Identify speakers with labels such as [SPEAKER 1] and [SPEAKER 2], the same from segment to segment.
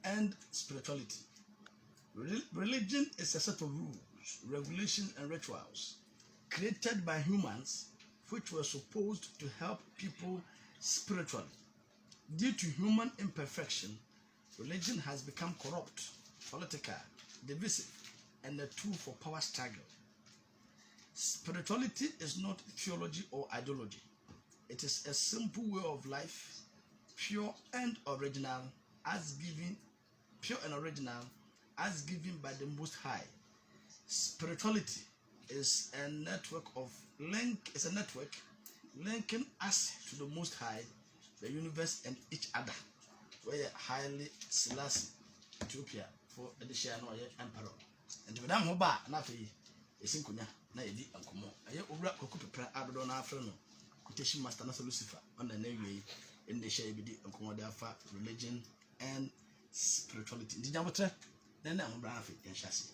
[SPEAKER 1] and spirituality. Religion is a set of rules, regulations, and rituals created by humans which were supposed to help people spiritually. Due to human imperfection, religion has become corrupt, political, divisive, and a tool for power struggle. Spirituality is not theology or ideology. It is a simple way of life, pure and original, as given by the Most High. Spirituality is a network linking us to the Most High, the universe, and each other. We are highly Selassie, Ethiopia, for the Shano Emperor. And to Madame Hoba, Nafi, a Sinkunya, Nadi, and Kumo. I have Kokupra Abdon Afrano, quotation master Nasa Lucifer, on the name in the Shabidi and Komodafa, religion and spirituality. Did you have a then I'm Brafi and Chassis.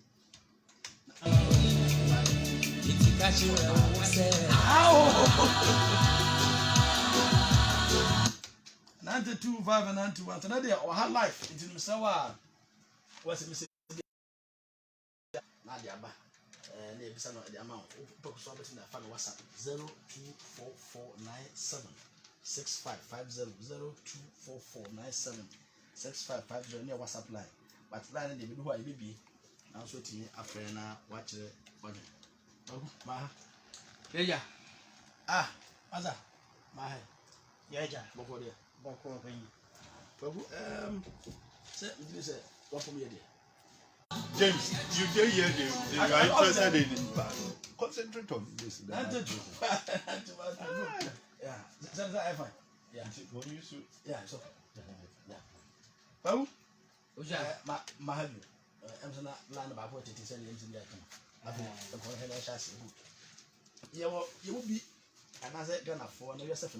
[SPEAKER 1] 92, 5 and 91. Today, our whole life into Misawa was a mistake. Nadia, the amount of in the family WhatsApp 0244976550 0244976550 near WhatsApp line. But line the video I be now so to me after now watch the one. Yeah. Ah, Maza, my yeah, before there. Say, what from here?
[SPEAKER 2] James, you can hear you are interested in it. Concentrate on this.
[SPEAKER 1] Yeah, fine. Yeah, yeah, so yeah. Babu, Mahadu, I'm land about what it is and I you will be another gunner for yourself.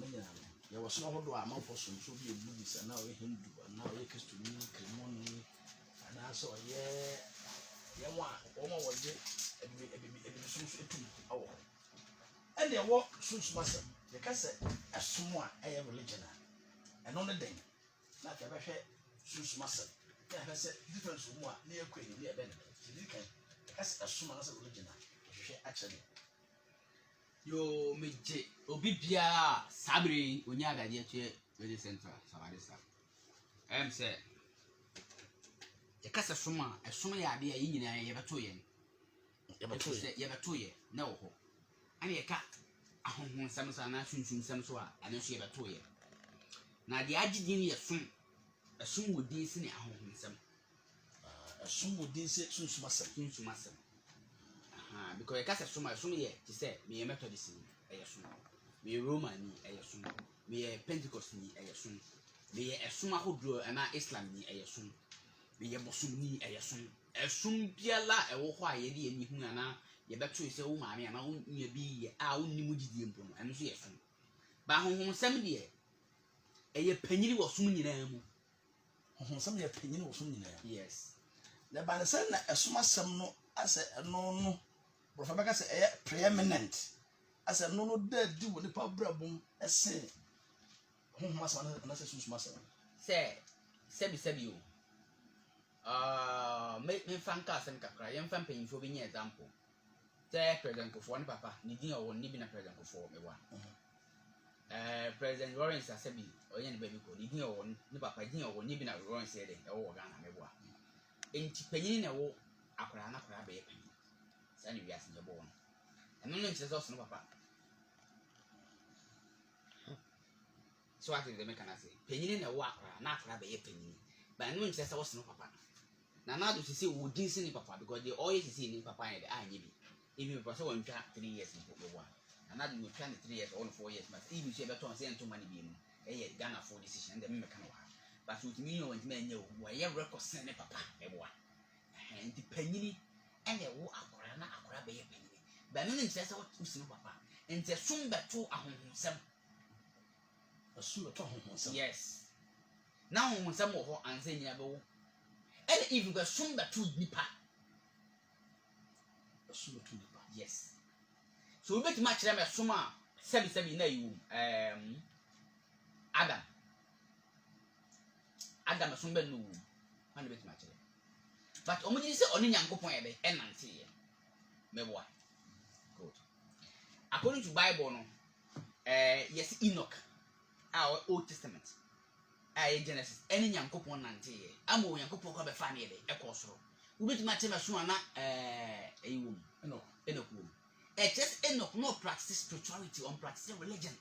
[SPEAKER 1] There was no hold amount for some so be a Buddhist and now a Hindu and now a Christian, Kremoni, and I saw, yeah, almost was it and they walk soon muscle. The cassette as someone a religion and on the day, not ever had soon muscle. There has a difference from what near Queen near Benedict. You can as soon as a religion actually.
[SPEAKER 3] Yo meje obi bia sabri onya agade atwe very central sabarisa say ye kasa soma esoma ya ade ayi nyina ye beto ye na wo ho ani ye ka ahonhon sam sa na sunsun sam so a ane so ye beto ye na de agidin ye esum wodi si ne ahonhon sam
[SPEAKER 1] esum wodi si sunsun
[SPEAKER 3] asam because kasa soma ye ti say me Methodist ni soma me Roman ni soma me Pentecost ni soma me soma hodro na Islam ni soma me bosom ni soma biala ewo ho a ye de ani hu ana ye beto se wo maame ana wo nya bi ye a wo nimu gidie mpo no eno so ye soma ba honhon sam de ye panyiri wo som nyina mu
[SPEAKER 1] honhon sam ye panyiri wo som nyina
[SPEAKER 3] yes
[SPEAKER 1] the bansen na esoma sam no ase no Professor say preeminent as a no dead do the power brabum say who must another sus must
[SPEAKER 3] say sebi you make me fan cast and kakra yam fan paying for being example say president of one papa needing or one living a president for me one President Lawrence Asebi or any baby called needing or one papa needing or one living a Lawrence said or Ghana me one in Penny a walk Akrana Krabe and you ask your born. And no says also no papa. So I think the mechanic say, penny in a walk, not grab a penny. But no one says also no papa. Now to see who didn't see papa because they always see in papa and I maybe. If you pass 1 track 3 years in one. And now you plan 3 years or 4 years, but even she better send too many beam. Ghana for decision, the mechanic. But with me, no one may know why you record send a papa, a one. And the penny and a walk. But no says what to see papa, and the soon back to some. Yes. Now, when some more and say, and even got soon back to Nipa. Yes. So we bet much them as summer 77 you Adam a Sumba no wan bit match but omo say oni Nyankopon ye be enante ye meboa good according to Bible no yes Enoch our Old Testament Genesis any Nyankopon nante ye amo Nyankopon ko be fa ne ye be ekosoro we bit match me so ana eyiwom Enoch wom just Enoch no practice spirituality on practice religion.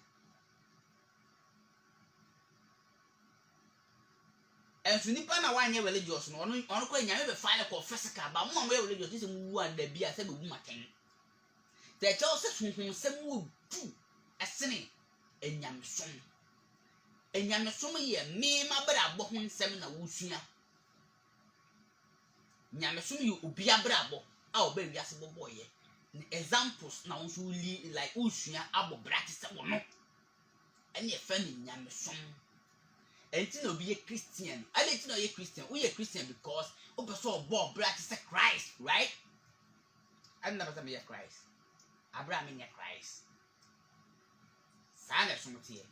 [SPEAKER 3] And so nipa na wanye religious no ono kwa nyame be file ko physical ba mo we religious say mu anda bia say be wu maten the church say sunhun say mu du esene enyamesom ye me ma bra bo ho nsem na wusua nyamesom ye obi abra bo a oba wiase bobo ye examples na won like usua abo brati say wono ene e fa ni nyamesom. And you know, be a Christian. I let you know you're Christian. We are Christian because we saw Bob Black is a Christ, right? I'm never saying Christ. Abraham in Christ. Sana sumuti.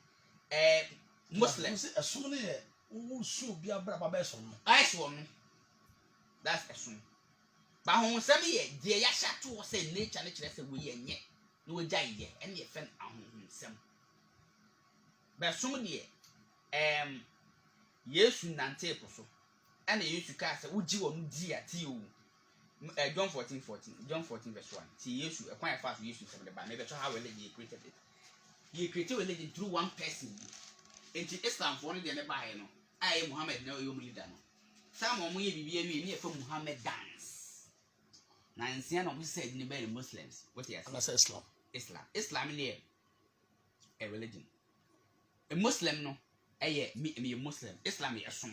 [SPEAKER 3] Muslim.
[SPEAKER 1] A sumune who should be a brother person.
[SPEAKER 3] I swan. That's a soon. But when some year, dear Yashatu was saying nature, we and yet no die yet, and ye fend on him. But some year. Yesu nante poso and Yesu ka say uji wonu di ati o John 14 verse 1 ti Yesu e kwan fa so Yesu say the ba me beto how religion created it he created religion through one person enti Islam for no de ne ba no ai Muhammad na yo leader no some mo ye bibia mi e fa Muhammad dance na nsia no mo said ni be Muslims what you say Islam ne a religion a Muslim no me a Muslim. Islam is a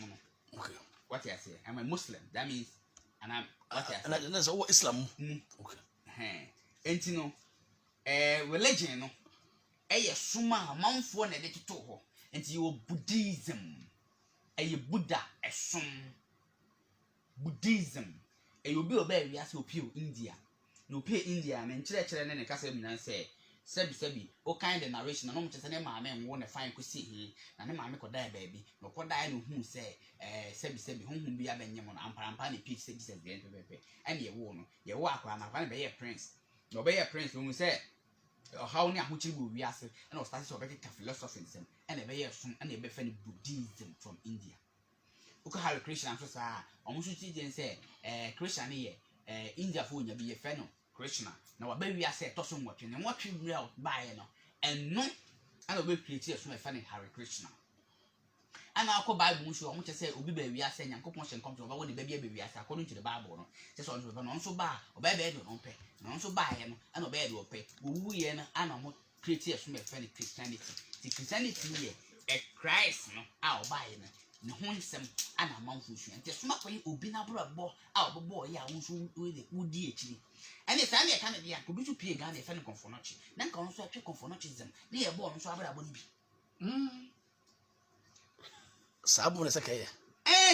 [SPEAKER 3] okay. What I say? I'm a Muslim. That means, and I'm what I say.
[SPEAKER 1] That's what Islam.
[SPEAKER 3] Okay. And you know, religion, no. Suma man for ne de to ho. And you Buddhism. Buddha sum. Buddhism. You be obey we as you India. No pay India and church and then case me say. Sebi o kind of narration no mo tese ne maame nwo ne fine ko si hi na ne maame ko dai baby no ko dai no hu say sebi honhum bia benyem no ampa ne peace say Jesus den pepe and ye wo no ye wo akwa na kwa ne be ye prince no be ye prince no say how ne ahochi bu wi ase and o start so be ka philosophy nsem and be ye sum and e be fa ne Buddhism from India uko Hare Krishna so sa o mo so ti den say Krishna ne ye India fo nya bi ye fa no Krishna na wa ba wi ase to so nwotwe ne nwotwe real bae no eno ana we create so me fa ne Hare Krishna ana akọ Bible mu so o mo che say obi ba wi ase Nyankopon hye nkom to ba wo ne ba bia ba wi ase according to the Bible no che so no no so ba o ba be do no pe no so bae no ana o ba do pe wo wu ye no ana mo create so me fa ne Christianity the Christianity ye a Christ no a o bae no ne ho nsem ana manfo hye nti so makoy obi na brabo a o bo ye a wo so wo di ekiri and it's only a kind of could be to pay Ghana if any conformity. Then comes to a conformism. They are born so about
[SPEAKER 1] Sabu is okay.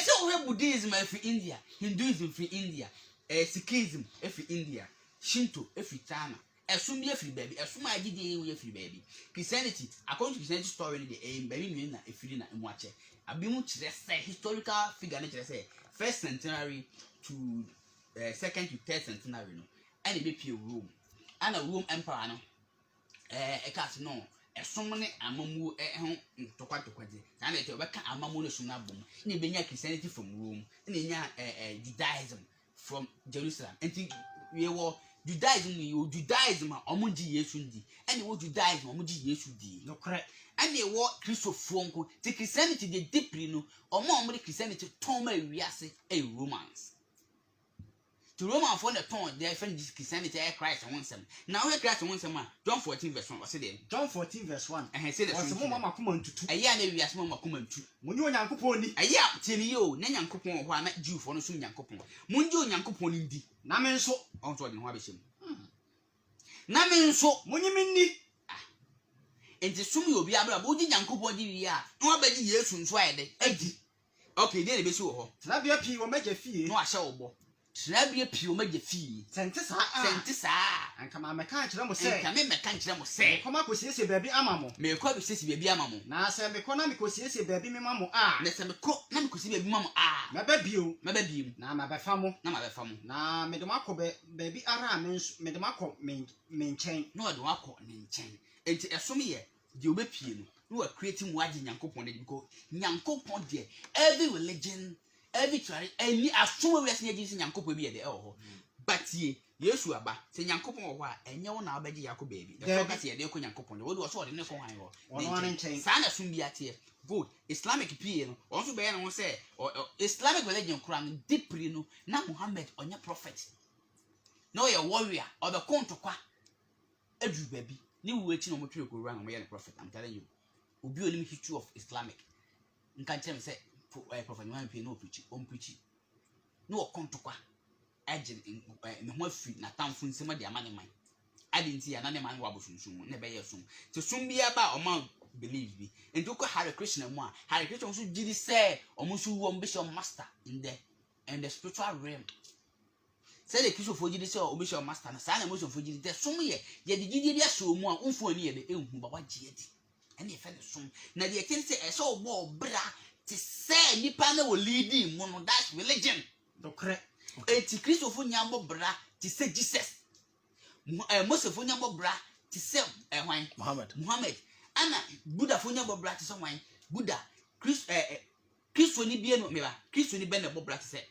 [SPEAKER 3] So we have Buddhism for India, Hinduism for India, Sikhism for India, Shinto for China, a Sumia free baby, a Suma idea free baby. Christianity, according to Christianity story, the aim, baby, Mina, if you didn't watch it. I've been much historical figure, say, first centenary to second to third centenary. And be pure Rome. And a Rome Empire, no. A cat no. A summon a mamu to quite to quite. And it will a mamu sunabum. In the Christianity from Rome. In the Judaism from Jerusalem. And we were Judaism, Omunji Yesundi. And you Judaism, Omunji Yesudi. No correct. And they were Christopher. The Christianity, they deeply know, or more Christianity, Toma Riase, a romance. To Roman for the tone, they find this Christianity Christ and once. Now we Christ and once a man. John 14 verse 1 was it?
[SPEAKER 4] John 14 verse 1.
[SPEAKER 3] And he said,
[SPEAKER 4] Mama come to 2.
[SPEAKER 3] A year maybe as Mama come to.
[SPEAKER 4] When you are Yankuponi,
[SPEAKER 3] a year, tell you, Nan Coupon, who I met Jew for no soon Yankupon. Munjo Yankupon indeed. Namen so on to the Wabishim. Namen so, when you mean and the sum you'll be able to body Yankupon, ya. Nobody years from Swede. Okay, then be sure.
[SPEAKER 4] Labia P will make a fee.
[SPEAKER 3] No, I shall. Trabia pio maje fee.
[SPEAKER 4] Sente sa.
[SPEAKER 3] Sente sa.
[SPEAKER 4] Anka ma meka kyerɛ mo sɛ.
[SPEAKER 3] Anka me meka kyerɛ mo sɛ.
[SPEAKER 4] Kɔma ko siesie baabi ama mo.
[SPEAKER 3] Me kɔ bi siesie baabi ama mo.
[SPEAKER 4] Na sɛ me kɔ na me ko siesie baabi me ma mo a.
[SPEAKER 3] Na sɛ me kɔ na me kɔ siesie baabi ma mo a.
[SPEAKER 4] Mɛbɛ bio.
[SPEAKER 3] Mɛbɛ bio.
[SPEAKER 4] Na mabɛfa mo.
[SPEAKER 3] Na mabɛfa mo.
[SPEAKER 4] Na me de makɔ baabi ara a me de makɔ me nkyɛn.
[SPEAKER 3] Na ɔde wakɔ ne nkyɛn. Enti ɛsom yɛ de obepie no. No are creating what Nyankopon because Nyankopon there every religion every tradition any asom we say Jesus Nyankopon bi de ho but ye Yesu aba say Nyankopon wo a enye wo na abaje Yakob baby the focus ye de ko Nyankopon wo do so de ne ko han ho sa na som bi ate good Islamic pie no also be na wo say Islamic religion Quran deeply no na Muhammad onye prophet no ye warrior or the kontokwa edu baby ni wo echi no mo twe ko ran mo ye prophet I'm telling you obi onim history of Islamic nka kyerem say prophet Muhammad pe no preach no okontokwa agent me ho afi na tamfo nsema de amane man adenti ya na ne man wa bosunsun ne be yesum te sum bia ba o man believe bi enti ko Hare Krishna mu a Hare Krishna so gidi say o mo so wo bishop master in the spiritual realm say the Christian for gidi say o bishop master na say na mo so for gidi te sum ye de gidi dia so mu a unfu ani ye de ehun baba giedi and if any sum na the king say so obo bra to say nipa na wo leading mo no that's religion
[SPEAKER 4] dokre
[SPEAKER 3] eti Christopher nyambo bra to say Jesus Moses fo nyambo bra to say hwan Muhammad ana Buddha fo nyambo bra to say hwan Buddha Christo ni bie no meba Christo ni be na bo bra to say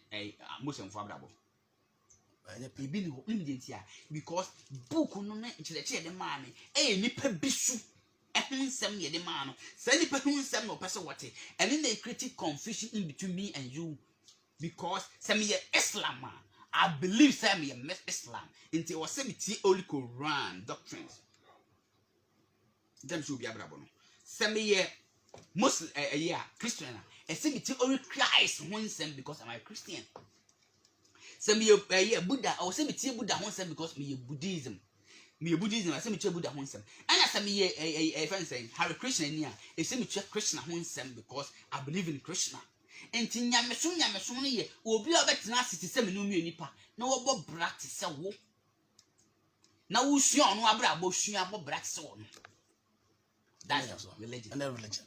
[SPEAKER 3] Moses fo abrabo bibi ni ho ndentia because book no na nkyerɛkyerɛ de maa me nipa bisu ehensem ye de maa no say nipa ehensem no person what and then they create confusion in between me and you because some ye Islam I believe some ye Islam into was say me only Quran doctrines them should be abrabo no some ye Muslim Christian and say me only Christ honsem because I'm a Christian some ye Buddha or say me Buddha honsem because me Buddhism I say me Buddha honsem and I say me a friend saying Hare Krishna nia I say me Krishna honsem because I believe in Krishna enti nyameso no ye obi obetena asiti se me no mi nipa na wo bo bra te se wo na wo sua no abra bo sua bo bra te se wo no that's religion
[SPEAKER 1] and religion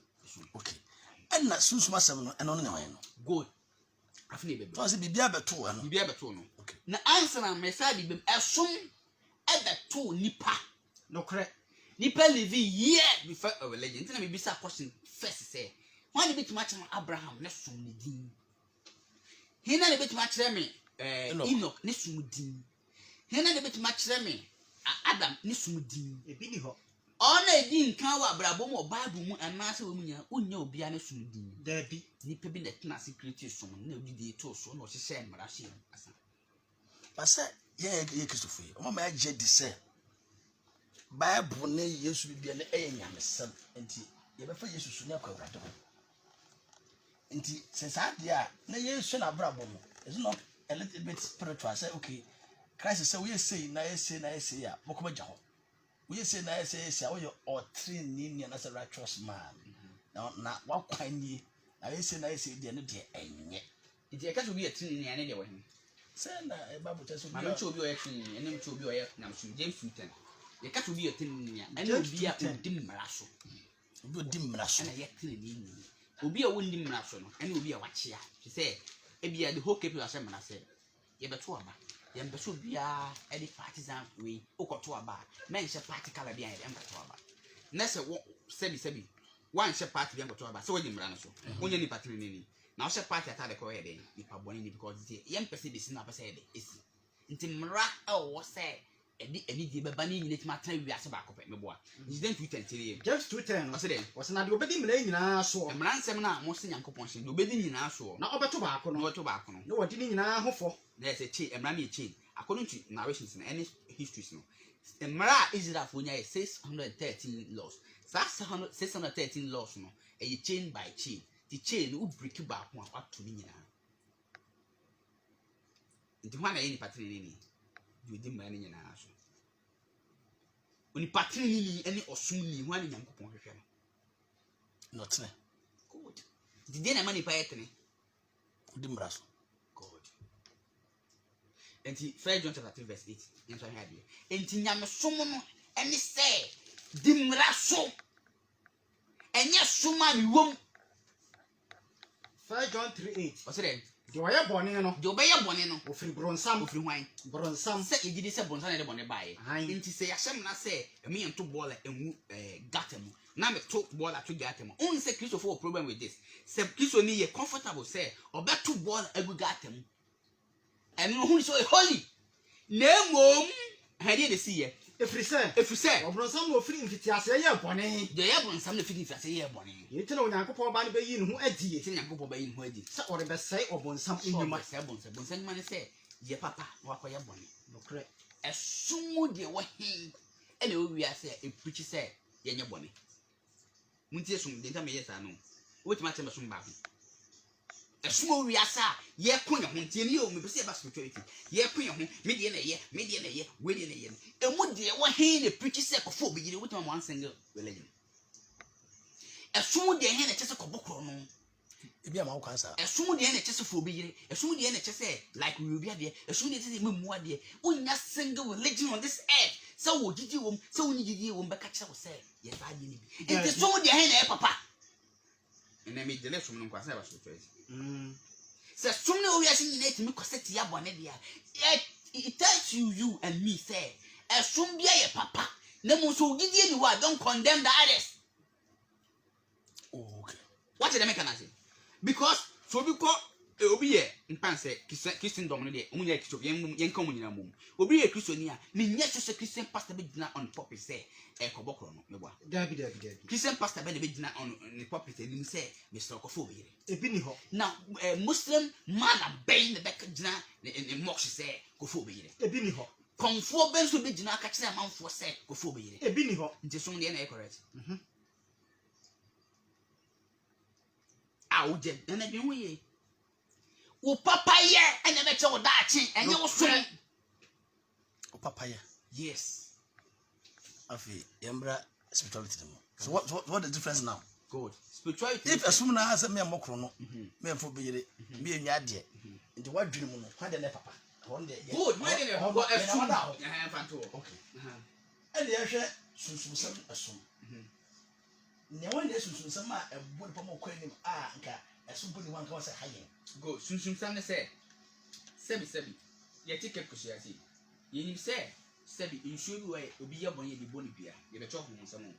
[SPEAKER 1] okay and na susuma sem no eno ne wan no
[SPEAKER 3] good afini bebe
[SPEAKER 1] so say bibia beto no
[SPEAKER 3] bibia beto no
[SPEAKER 1] okay
[SPEAKER 3] na answer na message bibem esom ebeto nipa
[SPEAKER 4] dokre
[SPEAKER 3] nipa living year before a religion tina me bisa question first say why bit much Abraham ne sum ne din hina ne bit much me Enoch ne sum din hina ne bit much me Adam ne sum din
[SPEAKER 4] ebi ni ho
[SPEAKER 3] ona din kan wa brabo mo Bible mu anase wo munya unya obia ne sum din
[SPEAKER 4] da bi
[SPEAKER 3] nipa bi na tena secret sum na obi de to so na o hye mmara hye asa
[SPEAKER 1] pasa ye Christopher o ma je di say Bible ne Yesu bibia ne nyamesem enti ye be fa Yesu su ne akwawrade nti sense dia na Yesu na brabo no is not a little bit spiritual say okay Christ say we say na say ya mokoma gya ho we say na say we are training na say righteous man na wakwan ni na we say dia no de enye
[SPEAKER 3] nti e ka so bi a training ya ne de wo hin
[SPEAKER 1] say na e Bible tell so
[SPEAKER 3] ma no cho bi o ye training ene cho bi o ye na so James 10 ye ka so bi a training ya ene obi a odim mmara so
[SPEAKER 1] obi odim mmara so
[SPEAKER 3] na ye training ni obi a wonni mmara so no ene obi a wakyea te say ebia the whole people asem na say ye beto aba ye mbeso bia e di partisan we okoto aba men she party kala bia ye mbeto aba na se wo sebi one she party bia mbeto aba so wodi mmara no so onye ni party ni na wo she party ata de ko ye de ni pa boni ni because ye mpese de si na pese ye de esi nti mmara e wo say edi di beba ni nyine tima tan wi ase ba ko pe meboa incident 210
[SPEAKER 4] just 210
[SPEAKER 3] o se de
[SPEAKER 4] o se na de obedi mle nyina so
[SPEAKER 3] mmara nsem na mo se Nyankopon hye de obedi nyina so
[SPEAKER 4] na obeto ba ko no na wodi ni nyina hofo
[SPEAKER 3] na se chi mmara na chi according to narrations na any histories no mmara Israel for nya 613 laws 613 laws no e chain by chain the chain u break ba ko a wato ni nyina nti ho na ye ni patri ni di mmara ni nyina so oni patri ni any osum ni ho na Nyankopon hwehwe no
[SPEAKER 1] not ne
[SPEAKER 3] good the day na mani pa etene
[SPEAKER 1] di mmara so
[SPEAKER 3] god enti 1 John chapter 3 verse 8 nso ahia de enti nyamesom no ene se dimra so enye soma miwom
[SPEAKER 4] 1 John 3:8
[SPEAKER 3] o se de
[SPEAKER 4] de wayɛ bɔne no
[SPEAKER 3] de obeye bone no
[SPEAKER 4] ofiri bronsam
[SPEAKER 3] ofiri hwan
[SPEAKER 4] bronsam
[SPEAKER 3] se egidi se bonsa na de bone bae
[SPEAKER 4] Aye.
[SPEAKER 3] enti se yasem na se emi ento ball enwu gatem na me to ball atu gatem on se Christopher for problem with this se Christo ni ye comfortable say obeto ball agu gatem eno hu so holy na mom hade de si ye
[SPEAKER 4] efiri sɛ bronsam no ofiri mfitiase yɛ bɔne
[SPEAKER 3] de ye bronsam na fiti fiti ye bone
[SPEAKER 4] yɛti na onyankopɔn ba no bɛyi ne ho adi
[SPEAKER 3] ti nyankopɔ ba yin ho adi
[SPEAKER 4] sɛ ɔrebɛsɛe ɔbonsam
[SPEAKER 3] nyuma
[SPEAKER 4] nnwuma
[SPEAKER 3] se bonsa nyuma ne se ye papa na wakoye bone
[SPEAKER 4] nokorɛ
[SPEAKER 3] ɛsomu de wɔ hin ɛna owia sɛ eprichi sɛ yɛnyɛ bɔne muntie som de ntama yɛ saa no wotima kyɛ mesom baako ɛsomu owia sa yɛ ko yɛ ho ntie ne yɛ o mepɛ sɛ yɛba spirituality yɛ ko yɛ ho me deɛ na yɛ we deɛ na yɛ emu de wɔ hin na eprichi sɛ kɔfo obigire wotima one single religion ɛsomu de hin na kyɛ sɛ kɔbɔkɔ no
[SPEAKER 1] ebi ama wo kansa
[SPEAKER 3] ɛsomu de na kyɛ sɛ fo obigire ɛsomu de na kyɛ sɛ like we obi ade ɛsomu de sɛ memu ade unya single religion on this earth sɛ wo gidi wom sɛ wo ni gidi wom bɛka kyerɛ wo sɛ yɛ saa de ni bi enti so de hen na papa ena me de lesom no nkwasa ba so choice sɛ som na owi ase nyina etimi kɔsɛti ya bɔne de it tells you and me say ɛsom bia yɛ papa na mo so gidi ni wa don't condemn the others
[SPEAKER 1] oh okay
[SPEAKER 3] what did I make an answer because so because obi ye mpanse Christendom no de omunya Christo yen kan munyina mum obi ye Christo ni a me nya so Christian pastor be gina on pulpit say kobokro no meboa
[SPEAKER 4] dabi
[SPEAKER 3] Christian pastor be gina on the pulpit nim say Mr. Okofo be yire
[SPEAKER 4] ebi ni hɔ
[SPEAKER 3] now Muslim man abɛn the back gina in mosque say Kofo be yire
[SPEAKER 4] ebi ni hɔ
[SPEAKER 3] konfo ben so be gina aka kyerɛ amanfo say Kofo be yire
[SPEAKER 4] ebi ni hɔ
[SPEAKER 3] nti so de na correct a woje na bi hu ye wo papa ye ene be che wo daachi enye wo so
[SPEAKER 1] o papa ya
[SPEAKER 3] yes
[SPEAKER 1] afi yembra spirituality mo so what the difference now
[SPEAKER 3] good spirituality
[SPEAKER 1] if asum na asa me mokro no me mfo be yire me enwa de nti wadwene mu no kwa de ne papa on de
[SPEAKER 3] good why dey go asum fanto
[SPEAKER 1] okay ene ye hwe sunsun sam asum ne won de sunsun sam a ebo de pamo kwa nim a nka asum bo ni wan ka wa say hayen
[SPEAKER 3] go sunsun sam ne say sebi ye ticket kusiasi ye nim say sebi insuo bi wa obi ye bon ye bi boni bia ye be cho ho nsam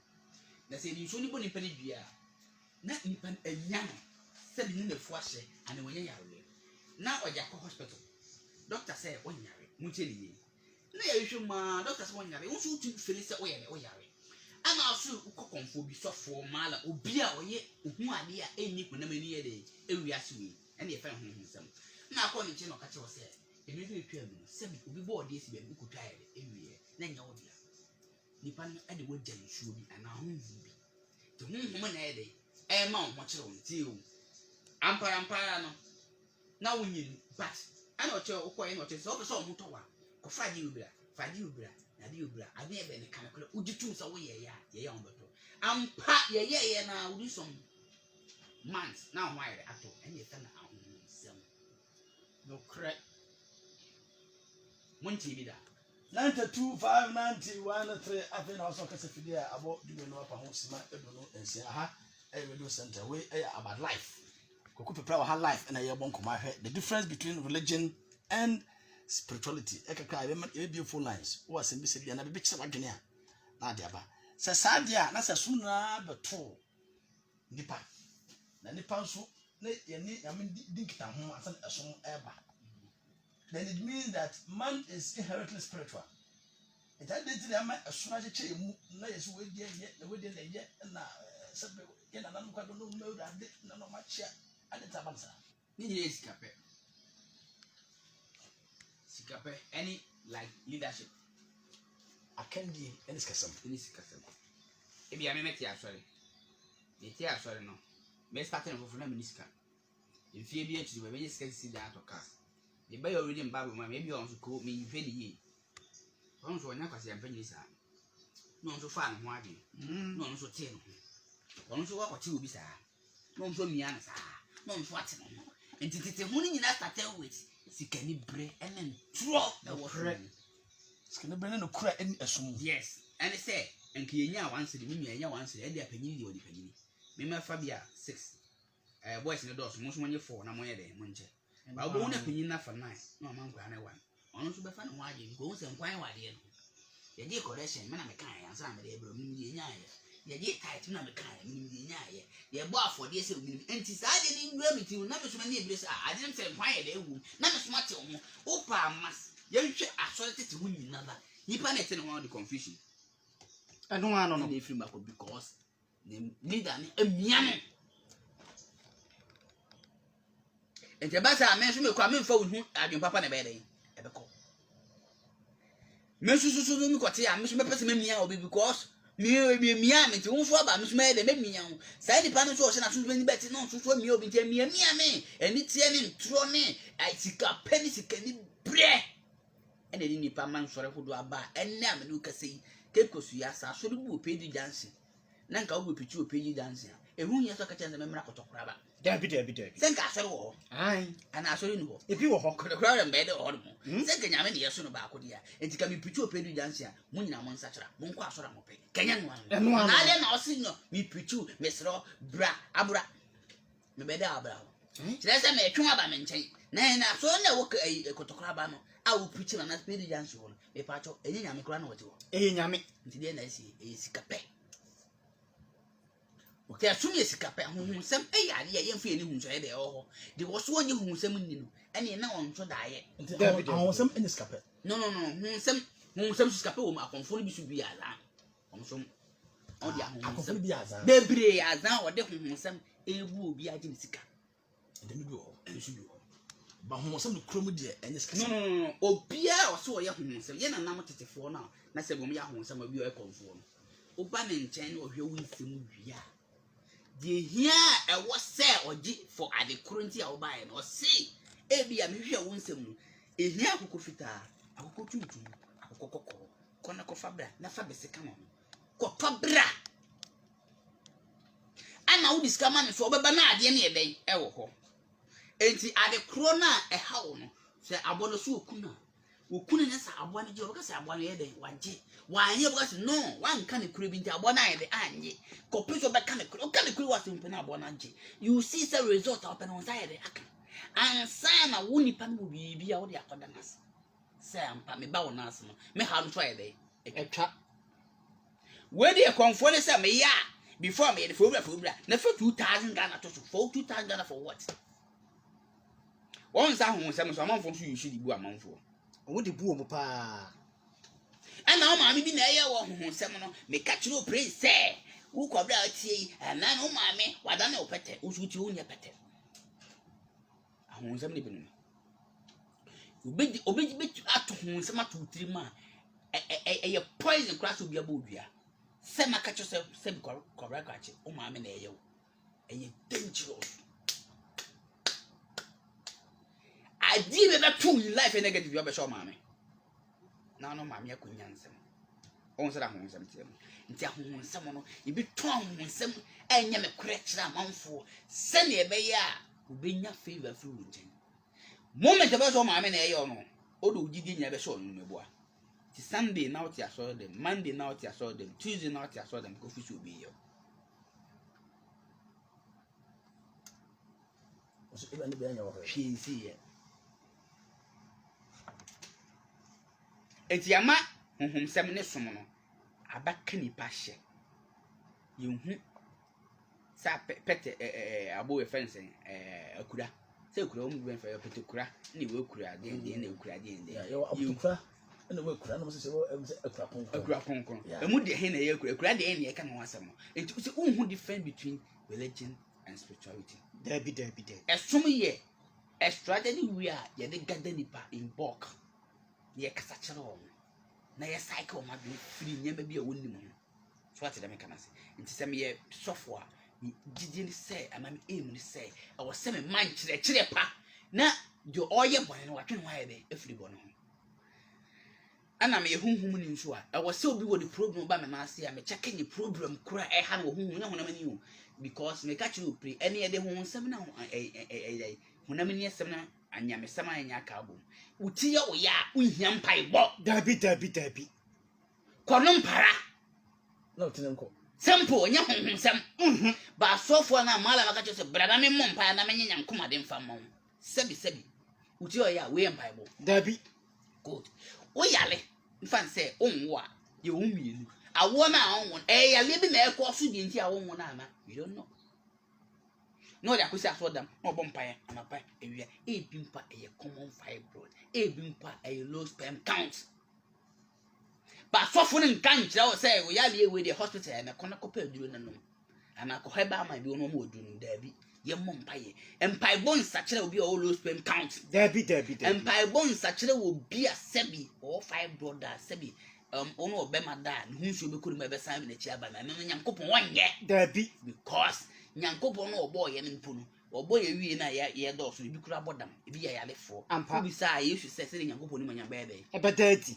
[SPEAKER 3] na say insuo ni boni pa ni bia na nipa anya no sebi ni nefu ahye ane wonye yare na oja ko hospital doctor say wonyare munche ni ye na ye hwe ma doctor say wonyare wonso tu feli say oyare ana asu ukokonfo bi sofo mala obi a oye ohu ade a enyi kunam ani ye de ewi asu ene ye fa ho nsam na akọ ni che no ka che wo say enu bi twa mu sebi obi bo ode esi be bi kotwa ye ewie na nya wo dia nipa no ade wo gya nsuo bi ana ho nvu bi te honhom na ye de e ma ho kire wo nti o ampara no na wonyin but ana o che o ko ye no che so be so ho to wa ko faji ubira na di ubira ade e be ne kan kala uditum so wo ye ya on beto ampa ye na udi som months na ho ayre ato ene fa na ahom nsam
[SPEAKER 4] no correct
[SPEAKER 3] monti bi da
[SPEAKER 1] 925913 afi na so kasa fidi a abo dume no apa ho sima edo no ensia aha radio center we about life koku prepare our life na ye bon koma hwe the difference between religion and spirituality ekaka e beautiful lines wo asem bi se bia na be kire wadwene a na ade aba se saade a na se so na beto nipa na nipa nso na ye ni ya me dinkita ho asan esom eba then it means that man is inherently spiritual. It identity am a sunaje che mu na yesu we die na ye na sebe ye na nanu kwado no me da de na no machia ade tabansa
[SPEAKER 3] ni ye sikape any like leadership
[SPEAKER 1] akendi any skasam
[SPEAKER 3] e bia me meti asori no me starting for na minister in fie bia tu be sika si da to ka the bay already in Bible, maybe on to call me very ye. On so nya kwase ampanyi sa. No so fa no ho ade. No so tie no. On so wa kwati obi sa. No so mia na sa. No so ate no. Ntitete ho ni nyina started with sikani bre and draw the water.
[SPEAKER 1] Sikani bre no kura any esum.
[SPEAKER 3] Yes, and say enke yenya once the me yenya once e dey panyin dey odi panyin. Me ma fa bia 6. Boys in the doors mo so monye 4 na mo ye dey mo nche. Ba obo na panyin na fa 9 na ma nkwa na 1. Ono so be fa na ho age go se nkwan wade no. Ye dey correction me na me kan ya sa me dey bro me dey nya ye dey tight na me kan me dey nya ye bo afode se me enti sa de ni ndua me ti na me so na e bless ade nem se nkwan ye dey wu na me so mate ho opa mas ye hwe asore tete ho nyina ba nipa na te no ho the confusion
[SPEAKER 4] ɛno ano no
[SPEAKER 3] dey free back because the leader ni emia no enti ba sa me so me kwa me mfa wo hu adwen papa na be dey e be ko me so me kwate ya me so me pese me mia obi because me mia me ti won so aba me so me dey me mia ho sai di pa no so o se na so ni beti no so mia obi ti mia me eni tie ni ntro ni ai sika peni sika ni bre ene ni pa man sore hodo aba enne amene ukasei kekosu ya sa so bu opedi dance na nka wo pichu opedi dance ehun ya so ka chenze memra kotokora ba
[SPEAKER 4] dabi
[SPEAKER 3] senka asore wo
[SPEAKER 4] ai
[SPEAKER 3] ana asore ni ho
[SPEAKER 4] ebi wo ho
[SPEAKER 3] kotokora re mbede ho mo senka nyame ne yeso no ba akodia entika mi pichu opedi dance a mo nyina mo nsachara mo nko asore mo pe kenya no ano na ale na osinyo mi pichu mesro bra abura me bede abra ho kire se me twon aba me nchen na so na wo kotokora ba no a wo pichu na opedi dance ho e pa cho enye nyame kora na wote ho
[SPEAKER 4] nyame
[SPEAKER 3] nti de na esi sika pe okay asumi sika pe hunsem yare ye yemfa eni hunso ye de ho de wo so onye hunsem ni no ene na onso da ye
[SPEAKER 1] Ahonsem any scape.
[SPEAKER 3] no hunsem sika pe wo ma konfo ni bi su bi ala onso o de
[SPEAKER 1] Akofo
[SPEAKER 3] hunsem
[SPEAKER 1] bi azan.
[SPEAKER 3] bebre azan o de hunsem ebu obi agye sika
[SPEAKER 1] Ede mi bi ho. Ede su bi ho. Ba ahonsem no krom de any scape.
[SPEAKER 3] no obia o so ye hunsem ye na nam tetefo na se bom ye hunsem obi o konfo no oba ne nchen o hwe wo nsem wia de hia e wo se oji for ade kurunti a wo bae no se e bia me hwe wo nsem no e hia akoko fita akoko tuntum akoko kokko kona ko fabra na fa beseka no ko fabra ana wo diska ma ne so obeba na ade ne e ben e wo ho enti ade kro na e ha wo no se abono so okuna ne sa abo ne je obo ka se abo ne ye den waje wanye obo ka se no wanka ne kure bi nti abo na ye de anye kopiso be ka ne kure o ka ne kure wase mpe na abo na je you see the result of pen on side aka ansa na wo nipa no bibi a wo de akoda nas se ampa me ba wo nas no me ha no so ye de
[SPEAKER 4] etwa
[SPEAKER 3] we de konfo ne se me ya before me de for bra na for 2000 Ghana to so for 2000 Ghana for what won sa ho se me so amanfo so yushi di bu amanfo
[SPEAKER 4] wo de bu o pa
[SPEAKER 3] ana o maami bi na eye wo hohonsem no me ka kire pray say wo kwabra atie yi ana na o maami wada na opete wo suti wo nya pete ahohonsem ne binu obeji betu ato hohonsem ato utirima eye poison class obi abodua se maka cho se bi kwabra ka che o maami na eye wo eye dangerous adi be betu life negative yo be show maami na no maami akonya nsem on sera honsem tie mu nti ahonsem no ibi ton honsem enya me kure kira amanfo se ne ebe ya obenya favor through nchen moment be so maami na eyo no odo ugidi nya be so no meboa ti Sunday na oti aso dem Monday na oti aso dem Tuesday na oti aso dem ko fisu obi yo
[SPEAKER 1] So ebe ne be anya wo.
[SPEAKER 3] hwe si ye etiama honhomsem ne som no abaka nipa hye yehu sa pete abo fence akura se akura o mu ben fa pete kura ni we akura den na akura den
[SPEAKER 1] Ya yo abukura ene we kura na mo se wo akura konkon.
[SPEAKER 3] akura konkon emu de he na ye akura den na ye ka no asem no enti se unhu difference between religion and spirituality
[SPEAKER 4] dabi
[SPEAKER 3] esom ye extraordinary we are ye de gather nipa in bulk ye kasa kire wo na ye cycle ma do free nyema bi a wonni mu so ate dem kana se nti se me ye sofo a gidi ni se ama me aim ni se e wo se me man kire pa na jo oye bone no watwe no aye de afri bone ho ana me hunhum ni nso a e wo se obi wo the problem ba me na ase a me check ni problem kura e ha no hunhum na honam ni o because me ka kire opre ene ye de ho nsem na honam ni asɛm na anyamesɛm anya ka abom uti ya oya unhia mpaebɔ
[SPEAKER 4] Dabi.
[SPEAKER 3] kɔno mpara
[SPEAKER 1] na otinenko
[SPEAKER 3] simple nya honhonsɛm ba asɔfo na mala maka kyerɛ sɛ brada me mmɔ mpae na menye nyankoma de mfa mmɔ sɛbi uti ya oya we mpaebɔ
[SPEAKER 4] Dabi.
[SPEAKER 3] good o yale mfa sɛ onwo a ye wo mienu awo na onwo yale bi na ɛkɔ so di nti a onwo na ama you don't know no ya kwesi asodam na obɔ mpae amapa ewia ebimpa ɛyɛ common fibroid ebimpa ɛyɛ low sperm count ba sofo ne nka nkyerɛ wo sɛ wo yale ewe de hospital na kɔna kɔpa aduro nanom ana kɔ heba ama bi ono mo aduro dabi ye mmɔ mpae mpaebɔ nsakyerɛ obi a o low sperm count
[SPEAKER 4] Dabi.
[SPEAKER 3] mpaebɔ nsakyerɛ obi a sɛbi o fibroid a sɛbi ono obema da ne hunsuo bekuru ma besan na chi aba na nyankopon wonyɛ
[SPEAKER 4] Dabi.
[SPEAKER 3] because nyankopon no obo ye ne mpo no obo ye wie na ye do so bi kura bodam ebi ya yalefo
[SPEAKER 4] Ampa.
[SPEAKER 3] bi sa yesu sɛ nyankopon ni manya bɛɛbɛ
[SPEAKER 4] Ebedati.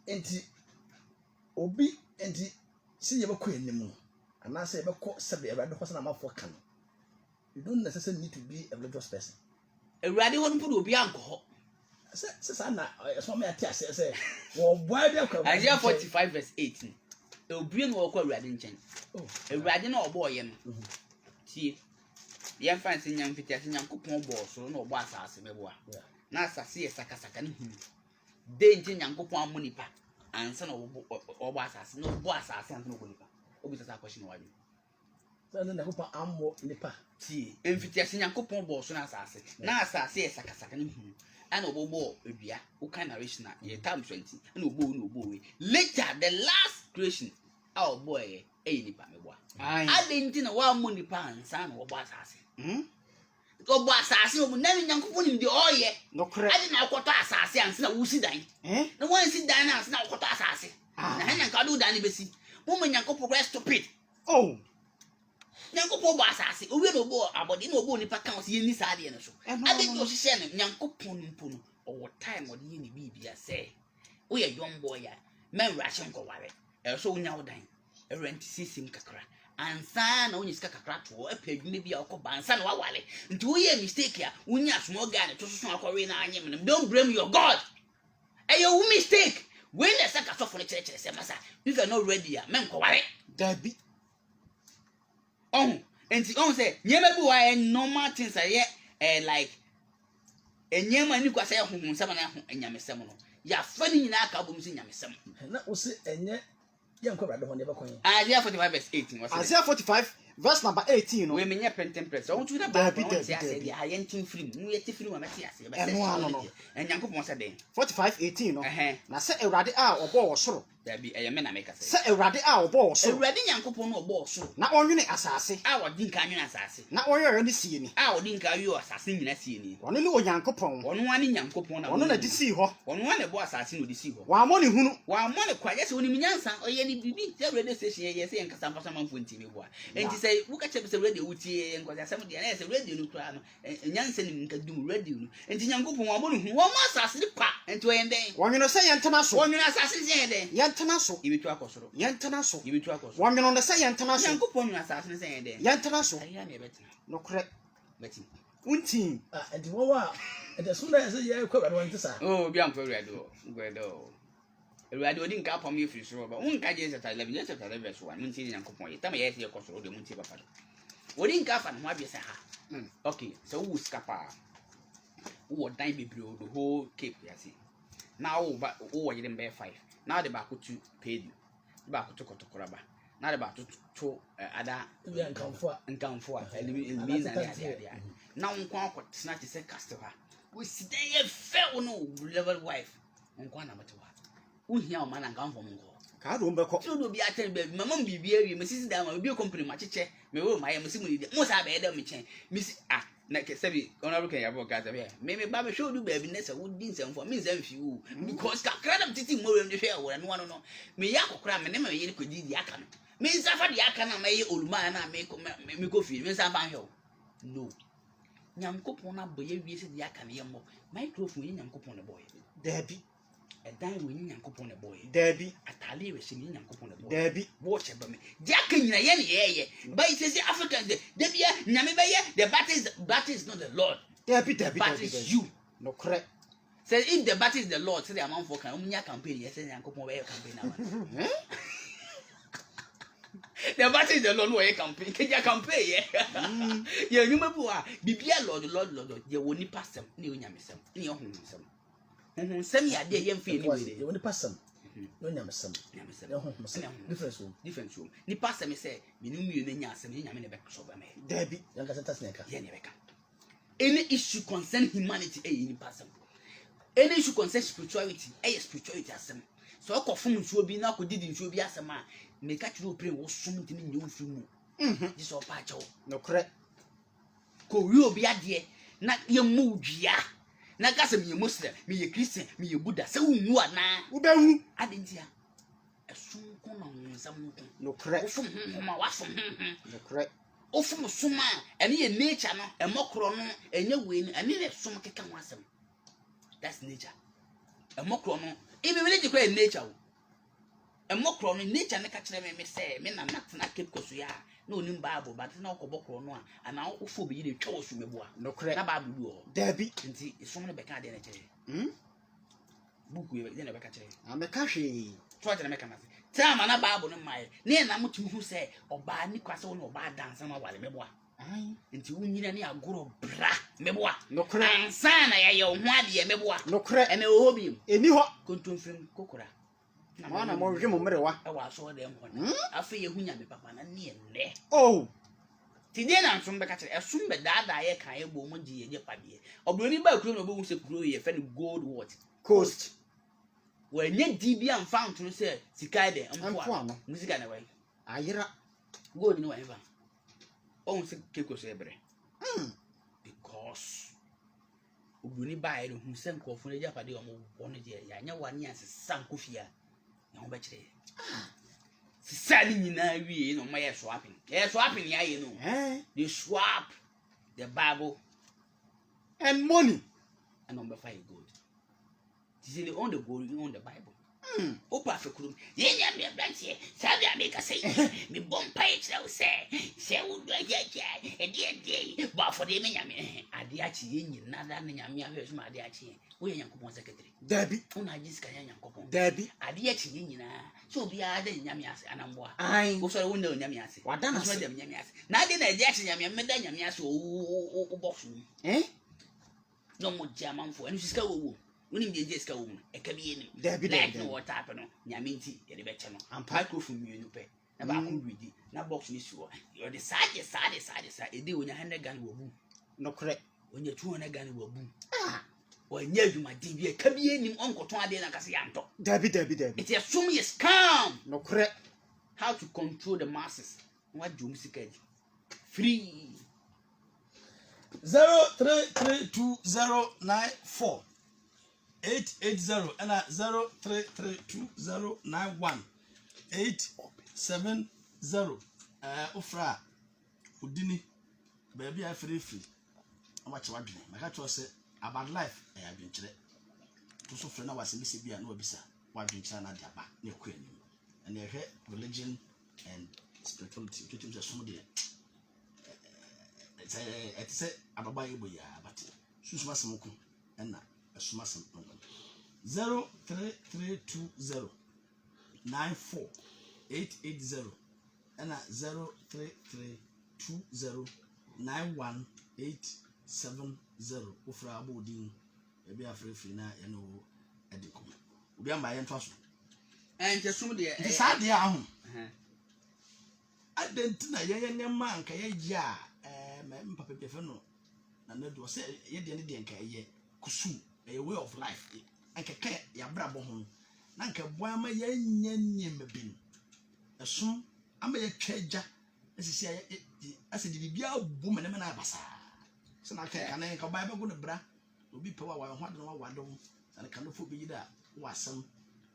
[SPEAKER 1] enti obi enti si ye bɛkɔ anim no anase ye bɛkɔ sɛbe awade hɔ sana amafo ka no you don't necessarily need to be a religious person
[SPEAKER 3] awurade ho no obi ankɔ hɔ
[SPEAKER 1] sɛ na so ma ate ase sɛ wo boy bi akwa
[SPEAKER 3] Isaiah 45 verse 18 obi no wɔ kɔ awurade nkyɛn awurade na ɔbɔ ɔyɛ no tie yɛn fan sɛ nyam fiti ase nyankopɔn bɔ so na ɔbɔ asase bɛboa na asase yɛ sakasaka ne hu de nti nyankopɔn amu nipa ansa na ɔbɔ asase na ɔbɔ asase ansa na ɔbɔ nipa obi sasa akɔhye no wadi
[SPEAKER 1] sɛ na ko ammo nipa
[SPEAKER 3] tie mfiti ase nyankopɔn bɔ so na asase yɛ sakasaka ne hu ana ɔbɔ edua wo kind narration na yɛ time 20 ana ɔbɔ we later the last creation a ɔbɔ ɛyɛ nipa meboa ade nti na wa amu nipa ansa na ɔbɔ asase ɔbɔ asase ɔbɔ na nyankopɔn nim de ɔyɛ
[SPEAKER 4] Nokre.
[SPEAKER 3] ade na ɔkɔtɔ asase ansa na wusi dan na wansi dan na ansa na ɔkɔtɔ asase na hanya nka do dan ne besi mo me nyankopɔn kra stupid
[SPEAKER 4] Oh.
[SPEAKER 3] nyankopɔn bɔ asase owie na ɔbɔ abɔde na ɔbɔ nipa kan so yɛni saa de no so ade de ɔhyehyɛ no nyankopɔn no mpo no ɔwɔ time ɔde yɛ ne bibia sɛ woyɛ young boy a men rush nkɔware ɛso wonya wo dan rent system kakra ansa na wonya sika kakra to ɛpɛ adwuma bi a ɔkɔ ansa na wawale nti woyɛ mistake a wonya small guy to so akɔwe na anyem no don't blame your god ɛyɛ wo mistake when the saka sɔfo no kyerɛkyerɛ sɛ masa if you are not ready a men nkɔware
[SPEAKER 4] Dabi.
[SPEAKER 3] Oh, enti on say nyema bi wa normal things are like nyema ni kwasa honhonsam na anyamesem no ya fa ni nyina aka bom si nyamesem
[SPEAKER 1] na wo se enye ye nkɔ awade hɔ ne bɛkɔ yen
[SPEAKER 3] Isaiah 45 verse 18 was
[SPEAKER 4] Isaiah 45 verse number 18 no.
[SPEAKER 3] we menye penten press on tu na ba on ti ase dia aye ntin film nu ye ti film ma ti ase be se enyankopon se den
[SPEAKER 4] 45:18 no. Na sɛ awurade a ɔbɔ wɔ soro.
[SPEAKER 3] Dabi me na make say
[SPEAKER 4] Sɛ awurade a ɔbɔ wɔ soro.
[SPEAKER 3] awurade nyankopon no ɔbɔ soro
[SPEAKER 4] Na ɔnwene asase.
[SPEAKER 3] a odi nka nwene asase
[SPEAKER 4] Na ɔyɛ ne sie ni.
[SPEAKER 3] a odi nka wi asase nyina sie ni
[SPEAKER 4] Ɔno ne onyankopɔn.
[SPEAKER 3] ɔno ani nyankopon na
[SPEAKER 4] Ɔno na di sii hɔ.
[SPEAKER 3] ɔno ana bɔ asase no di si hɔ
[SPEAKER 4] Wɔamɔ ne hunu.
[SPEAKER 3] wa mo ne kwa yesi oni minyansa oye ni bibi te radio station ye se nkasa mpasa manfo ntimi boa enti se wo ka chebe se radio wutie nkasa asem de na se radio no kura no nyansa ni nka dum radio no enti nyankopon wa mo ne hu wo mo asase de pa enti oye den
[SPEAKER 4] Wɔnwene sɛ yɛntena so.
[SPEAKER 3] wonwena asase se den
[SPEAKER 4] Yɛntena so.
[SPEAKER 3] ibitu akosoro
[SPEAKER 4] Yɛntena so.
[SPEAKER 3] ibitu akosoro
[SPEAKER 4] Wɔnwene no sɛ yɛntena so.
[SPEAKER 3] nyankopon nwena asase ne se den
[SPEAKER 4] Yɛntena so.
[SPEAKER 3] ayi na ebetena
[SPEAKER 4] Nokre.
[SPEAKER 3] beti
[SPEAKER 4] Unti.
[SPEAKER 1] enti wo wa enti so na sɛ ye kɔ awade hɔ nti sa
[SPEAKER 3] oh bi amfo radio gwedo Ewurade odi nka apam ye firi soro ba unka je chapter 11 verse 1 mun ti nyankopon ye tama ye te kosoro de mun ti papa odi nka afa no ho abie se ha okay so wo skapa wo dan bebre o the whole cape ya see now wo yire mbe 5 now the back to pay you the back to kotokoraba now the back to ada
[SPEAKER 1] bi ankamfo a
[SPEAKER 3] nkamfo a elimi na dia na nko akotena te se customer we sit there ye fe no level wife nko na matewa uhia o mana nkamfo nko
[SPEAKER 4] Ka do mbɛkɔ.
[SPEAKER 3] so do bi aten ba mama bibi awie mesisi da ma bi company ma cheche me wo ma ye mesimu ni mo sa be da me chen mesi na ke sabi honorable kan yabo ka sabi me ba me show do ba bi nesa wo din sem for me sem fi wo because kakra na titi mo rem de hwe wo no no me ya kokra me ne ma ye ko di aka no me nsafa di aka na ma ye oluma na me ko fi me nsafa hwe no nyankopon na boye wie se di aka na ye mo microphone ye nyankopon na boye
[SPEAKER 4] Dabi.
[SPEAKER 3] dan wo nyankopon na boy
[SPEAKER 4] Debbie.
[SPEAKER 3] atale we shini nyankopon na boy
[SPEAKER 4] Debbie.
[SPEAKER 3] watch eba me dia ka nyina ye ne ye but it says Africans de bia nyame be ye the battle is not the Lord.
[SPEAKER 4] Debbie.
[SPEAKER 3] Battle is you.
[SPEAKER 4] No correct.
[SPEAKER 3] Says if the battle is the Lord, say the amount for can umnya campaign yes nyankopon we campaign na one. The battle is the Lord we campaign. Keja campaign ye. Ye nyuma bu a bibia Lord ye woni pasem ne onyamesem ne ohunhusem. Ohunhusem ya de ye mfe ni we
[SPEAKER 1] You want the person? No, Yamsam.
[SPEAKER 3] Difference room. Ni pasem say me no mienu nya asem ni nyame ne be so ba me.
[SPEAKER 4] Debbie.
[SPEAKER 1] Young Cassetta Snake.
[SPEAKER 3] Ye ne be ka. Any issue concern humanity any pasem. Any issue concern spirituality spirituality asem. So akofum nsuo bi na akodidi nsuo bi asem a me ka tru pray wo sum ntimi nye wo fimu. This all pa chawo.
[SPEAKER 4] No correct.
[SPEAKER 3] Ko wi obi ade na ye mu dua. Na gasa me Muslim, me ye Christian, me ye Buddha. Se wu ana.
[SPEAKER 4] Wo be hu.
[SPEAKER 3] Ade ntia. Esum ko na nsam ko.
[SPEAKER 4] No correct.
[SPEAKER 3] Ofum homa wafum.
[SPEAKER 4] No correct.
[SPEAKER 3] Ofum suma, ene ye nature no, emokro no, enye we ni, ene ne sum keka ho asem. That's nature. Emokro no, even village ko nature wo. Emokro no nature ne ka kire me say, me na na keep koso ya. Na onim Bible, but na okobokro no a, ana ofo be yi twa osu mebo a.
[SPEAKER 4] No correct.
[SPEAKER 3] Na Bible du o.
[SPEAKER 4] Debbie.
[SPEAKER 3] Nti sum ne beka de na kire. Book we de na beka kire.
[SPEAKER 4] Ameka hwe.
[SPEAKER 3] Twa de na meka na se. Time na Bible no mai. Ne na mutum hu say oba ni kwase wo na oba dance na wale mebo a.
[SPEAKER 4] Ai.
[SPEAKER 3] Nti wunyina ne agoro bra mebo a.
[SPEAKER 4] No correct.
[SPEAKER 3] Ansa na ye ho ade mebo a.
[SPEAKER 4] No correct.
[SPEAKER 3] Ene wo bi.
[SPEAKER 4] Eni ho.
[SPEAKER 3] Kontomfim kokora.
[SPEAKER 4] Wana mo hwe mo mrewa.
[SPEAKER 3] E wa so de mho. Afa ye hunya me papa na ne ne.
[SPEAKER 4] Oh.
[SPEAKER 3] Ti de na nsom be ka kire. Esum be daada ye kan ye bo mo di ye pade. Obroni ba kuro no bo hu se kuro ye fe ne gold what?
[SPEAKER 4] Coast.
[SPEAKER 3] Wenye di bia mfa nto se sika de mpo a.
[SPEAKER 4] no.
[SPEAKER 3] Musika na wai.
[SPEAKER 4] Ayira.
[SPEAKER 3] Gold ni wa eva. On se keko so ebre. Because obroni ba ye hu se nkofo ne japade o mo bo ne je ya nya wani asesa nkofia. Ya ho be kire. Sisa ni nyina wie no ma ye swapping. Ye swapping ya ye no. They swap the Bible
[SPEAKER 4] and money.
[SPEAKER 3] and number 5 gold. They say they own the gold, you own the Bible. Opa fe kurum. Ye nya me branche. Sabi America say me bompa e tell say wo do ajaja e de ba for de me nya me ade achi ye nyina da na nya me ahwe so ma ade achi. Wo ye Nyankopon secretary.
[SPEAKER 4] Debbie.
[SPEAKER 3] Una jisika nya Nyankopon.
[SPEAKER 4] Debbie.
[SPEAKER 3] Ade achi ye nyina. So obi ada nya me ase anamboa.
[SPEAKER 4] Ai.
[SPEAKER 3] Wo so wo na nya me ase.
[SPEAKER 4] Wada na
[SPEAKER 3] so
[SPEAKER 4] se.
[SPEAKER 3] dem nya me ase. Na ade na ade achi nya me da nya me ase o box mu. No mo jamanfo. Enu sika wo. Unim je jeska wo mu e ka bi enim
[SPEAKER 4] Debbie
[SPEAKER 3] like
[SPEAKER 4] Debbie
[SPEAKER 3] no water apɛ no nyame nti ye de bɛkyɛ no
[SPEAKER 4] Ampa.
[SPEAKER 3] microphone mienu pɛ na ba ko widi na box ni suo ye de sade e de onya 100 Ghana wo bu
[SPEAKER 4] No correct.
[SPEAKER 3] onya 200 Ghana wo bu onya adwuma di bi e ka bi enim onkoton ade na kase yanto
[SPEAKER 4] Debbie.
[SPEAKER 3] it is some is calm
[SPEAKER 4] No correct.
[SPEAKER 3] how to control the masses what do music free
[SPEAKER 1] 0332094880 and 0332091870 ofra udini baby I free amache wadwene maka cho se about life e adwenkyere to so frɛ na wase bisi bia na obisa wadwenkyere na dia ba na ekɔ anim and ehwe religion and spirituality to team say some dey it's say ababa yebo ya but susuma semko na asuma semko 03320948880 and 033209180 ofra abodin ebi afrefri na ye no ediko obi amba ye ntwaso
[SPEAKER 3] enje sum de
[SPEAKER 1] di sade ahụ adentina ye nema anka ye ya mpapa befe no na nedo se ye de ne de anka ye kusu a way of life anka ka ya brabo ho na anka boa ma ye nyanye mabin esum ama ye twaja esisi ase di bia bu me na abasa se na ka kana nka ba go ne bra obi pe wa ho ade no wa dom na ka no fo bi da wasam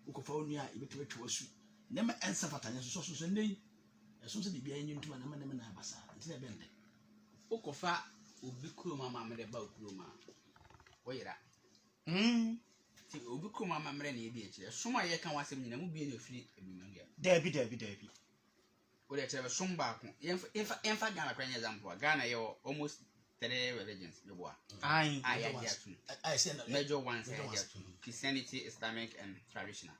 [SPEAKER 1] ukofa onua ibetwetwe wasu nema ensa fatanya so nei esum se bibia enyi ntuma na abasa ntina bende
[SPEAKER 3] okofa obi kuroma ma me de ba kuroma oyira ti obi kuma mamre na edi ekire som a ye kan wasem nyina mu bie na ofiri ebinum dia
[SPEAKER 4] Dabi.
[SPEAKER 3] o de ekire som ba ko yenfa Ghana kwa example Ghana ye almost 3 religions beboa
[SPEAKER 4] Aye.
[SPEAKER 1] I say no.
[SPEAKER 3] major ones
[SPEAKER 1] Major ones.
[SPEAKER 3] Christianity, Islamic and traditional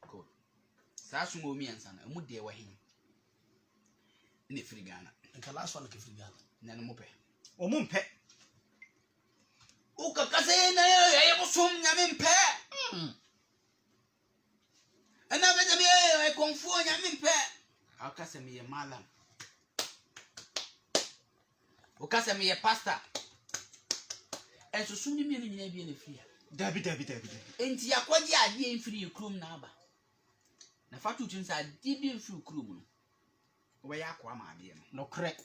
[SPEAKER 3] cool sa som o mi ansa na mu de wa hin ni free Ghana
[SPEAKER 1] And the last one, Kifri Ghana.
[SPEAKER 3] na no mo pe
[SPEAKER 4] Omumpe.
[SPEAKER 3] uka kase na ye mo som nyame mpe ana beta mi ye konfu nyame mpe akase mi ye malam ukase mi ye pastor enso sum ni mi ni nyina bi na free
[SPEAKER 4] Dabi.
[SPEAKER 3] enti yakwaji ade mfiri krum na aba na fatu tun sa ade bi mfiri krum no wo ya akwa ma ade no
[SPEAKER 4] No kre.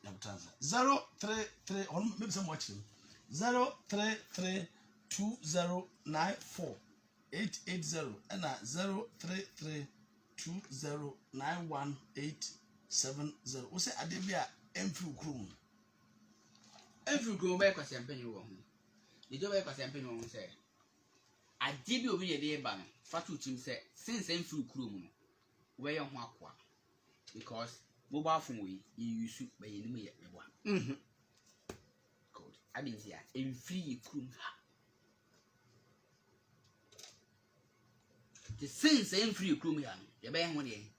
[SPEAKER 1] 033 or maybe some watching 0332094 and 033209180. We say Adebia Emfru Krum.
[SPEAKER 3] mfiri krum ba kwase mpanyi wo ho ni do ba kwase mpanyi wo ho se ade bi obi ye de ba no fatu tun se since mfiri krum no wo ye ho akwa because mobile phone we you use by any ye meboa code I mean here in free krum ha the sense in free krum ya ye be ho de